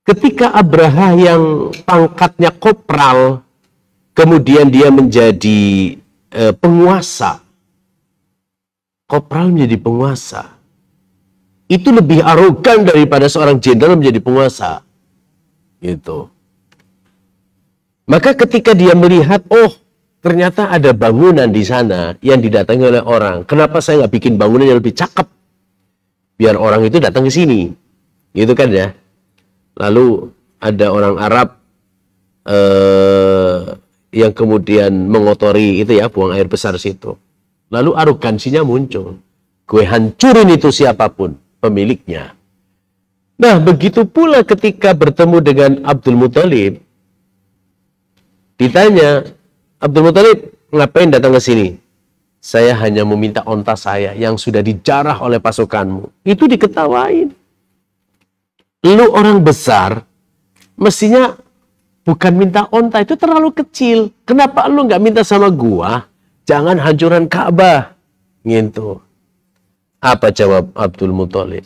Ketika Abraha yang pangkatnya kopral, kemudian dia menjadi penguasa. Kopral menjadi penguasa. Itu lebih arogan daripada seorang jenderal menjadi penguasa. Gitu. Maka ketika dia melihat, oh ternyata ada bangunan di sana yang didatangi oleh orang. Kenapa saya nggak bikin bangunan yang lebih cakep? Biar orang itu datang ke sini. Gitu kan ya. Lalu ada orang Arab yang kemudian mengotori itu ya, buang air besar situ. Lalu arogansinya muncul. Gue hancurin itu siapapun pemiliknya. Nah begitu pula ketika bertemu dengan Abdul Muthalib. Ditanya, Abdul Muthalib ngapain datang ke sini? Saya hanya meminta onta saya yang sudah dijarah oleh pasukanmu. Itu diketawain. Lu orang besar, mestinya bukan minta onta, itu terlalu kecil. Kenapa lu nggak minta sama gua? Jangan hancuran Ka'bah. Gitu. Apa jawab Abdul Muthalib?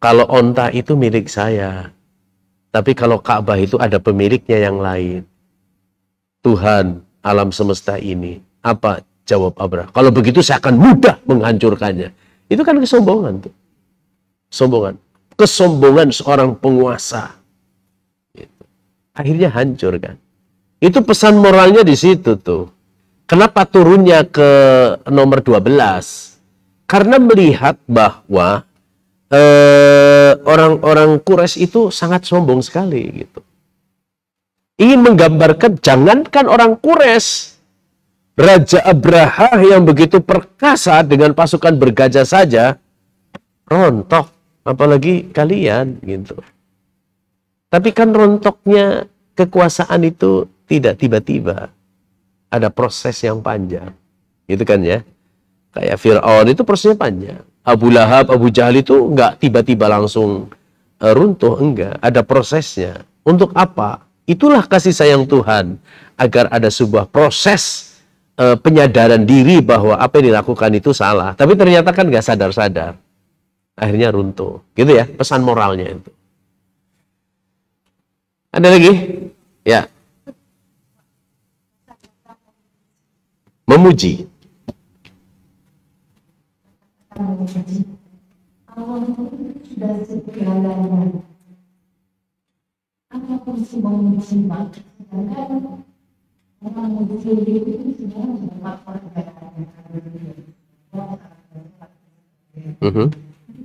Kalau onta itu milik saya. Tapi kalau Ka'bah itu ada pemiliknya yang lain. Tuhan alam semesta ini. Apa jawab Abraha? Kalau begitu saya akan mudah menghancurkannya. Itu kan kesombongan tuh. Sombongan. Kesombongan seorang penguasa. Gitu. Akhirnya hancur kan. Itu pesan moralnya di situ tuh. Kenapa turunnya ke nomor 12? Karena melihat bahwa orang-orang Quraisy itu sangat sombong sekali gitu. Ingin menggambarkan, jangankan orang Quraisy, Raja Abraha yang begitu perkasa dengan pasukan bergajah saja rontok, apalagi kalian gitu. Tapi kan rontoknya kekuasaan itu tidak tiba-tiba, ada proses yang panjang, gitu kan ya. Kayak Fir'aun itu prosesnya panjang. Abu Lahab, Abu Jahal itu nggak tiba-tiba langsung runtuh, enggak, ada prosesnya. Untuk apa? Itulah kasih sayang Tuhan, agar ada sebuah proses penyadaran diri bahwa apa yang dilakukan itu salah. Tapi ternyata kan nggak sadar-sadar. Akhirnya runtuh. Gitu ya, pesan moralnya itu. Ada lagi? Ya. Memuji. Allah itu sudah segalanya. Apapun semua musibah, sedangkan orang muslim itu sebenarnya mendapat pergerakan.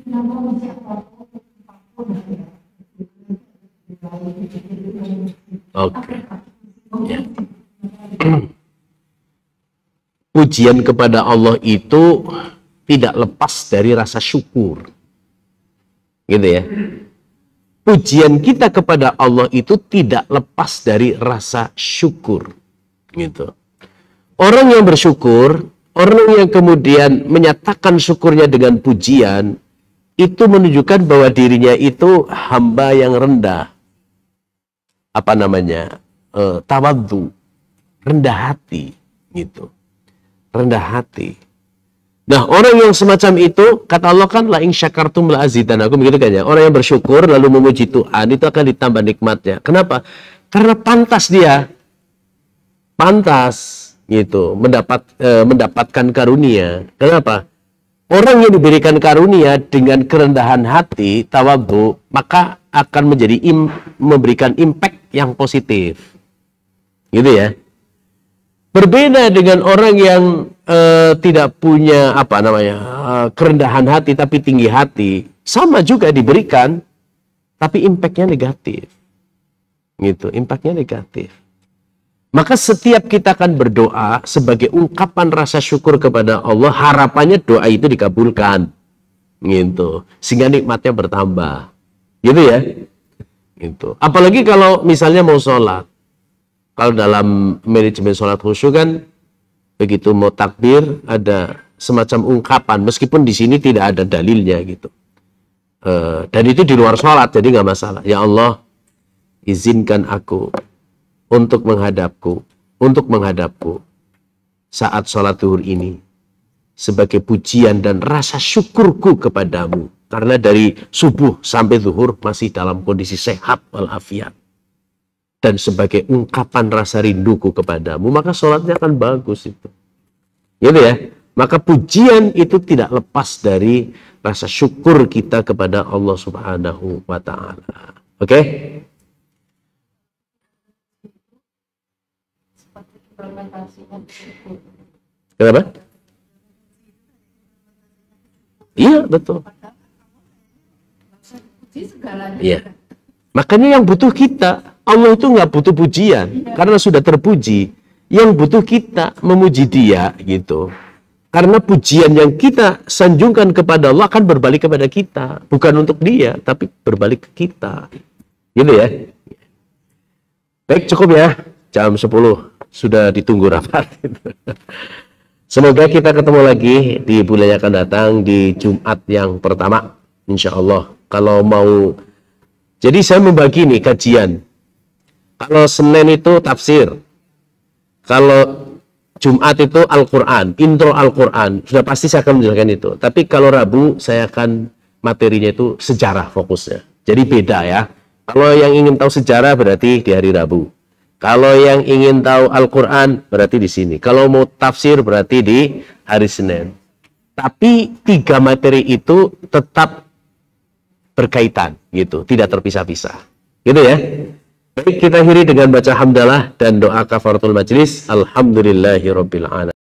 Kenapa masih apapun Oke. Ya. Pujian kepada Allah itu tidak lepas dari rasa syukur. Gitu ya. pujian kita kepada Allah itu tidak lepas dari rasa syukur. Gitu. Orang yang bersyukur, orang yang kemudian menyatakan syukurnya dengan pujian, itu menunjukkan bahwa dirinya itu hamba yang rendah. Apa namanya? Tawadhu, rendah hati, gitu. Rendah hati. Nah, orang yang semacam itu, kata Allah kan, la in syakartum la azidanakum, begitu kan ya. Orang yang bersyukur lalu memuji Tuhan, itu akan ditambah nikmatnya. Kenapa? Karena pantas dia. Pantas, gitu, mendapatkan karunia. Kenapa? Orang yang diberikan karunia dengan kerendahan hati, tawadhu, maka akan menjadi memberikan impact yang positif. Gitu ya. Berbeda dengan orang yang tidak punya kerendahan hati tapi tinggi hati, sama juga diberikan, tapi impactnya negatif, gitu, impactnya negatif. Maka setiap kita akan berdoa sebagai ungkapan rasa syukur kepada Allah, harapannya doa itu dikabulkan, gitu, sehingga nikmatnya bertambah, gitu ya, gitu. Apalagi kalau misalnya mau sholat. Kalau dalam manajemen sholat khusyuk kan, begitu mau takbir, ada semacam ungkapan, meskipun di sini tidak ada dalilnya gitu. Dan itu di luar sholat, jadi nggak masalah. Ya Allah, izinkan aku untuk menghadapku saat sholat zuhur ini sebagai pujian dan rasa syukurku kepadamu. Karena dari subuh sampai zuhur masih dalam kondisi sehat walafiat. Dan sebagai ungkapan rasa rinduku kepadamu, maka sholatnya akan bagus itu. Gitu ya. Maka pujian itu tidak lepas dari rasa syukur kita kepada Allah Subhanahu wa Ta'ala. Oke? Kenapa? Iya, betul. Iya. Makanya yang butuh kita, Allah itu nggak butuh pujian, karena sudah terpuji. Yang butuh kita memuji Dia, gitu. Karena pujian yang kita sanjungkan kepada Allah akan berbalik kepada kita, bukan untuk Dia, tapi berbalik ke kita, gitu ya. Baik, cukup ya. Jam 10 sudah ditunggu rapat. Semoga kita ketemu lagi di bulan yang akan datang di Jumat yang pertama, insya Allah. Kalau mau, jadi saya membagi nih kajian. Kalau Senin itu tafsir, kalau Jumat itu Al-Quran, intro Al-Quran, sudah pasti saya akan menjelaskan itu. Tapi kalau Rabu saya akan materinya itu sejarah fokusnya. Jadi beda ya. Kalau yang ingin tahu sejarah berarti di hari Rabu. Kalau yang ingin tahu Al-Quran berarti di sini. Kalau mau tafsir berarti di hari Senin. Tapi 3 materi itu tetap berkaitan gitu, tidak terpisah-pisah. Gitu ya. Baik, kita akhiri dengan baca hamdalah dan doa kafaratul majlis. Alhamdulillahirabbil alamin.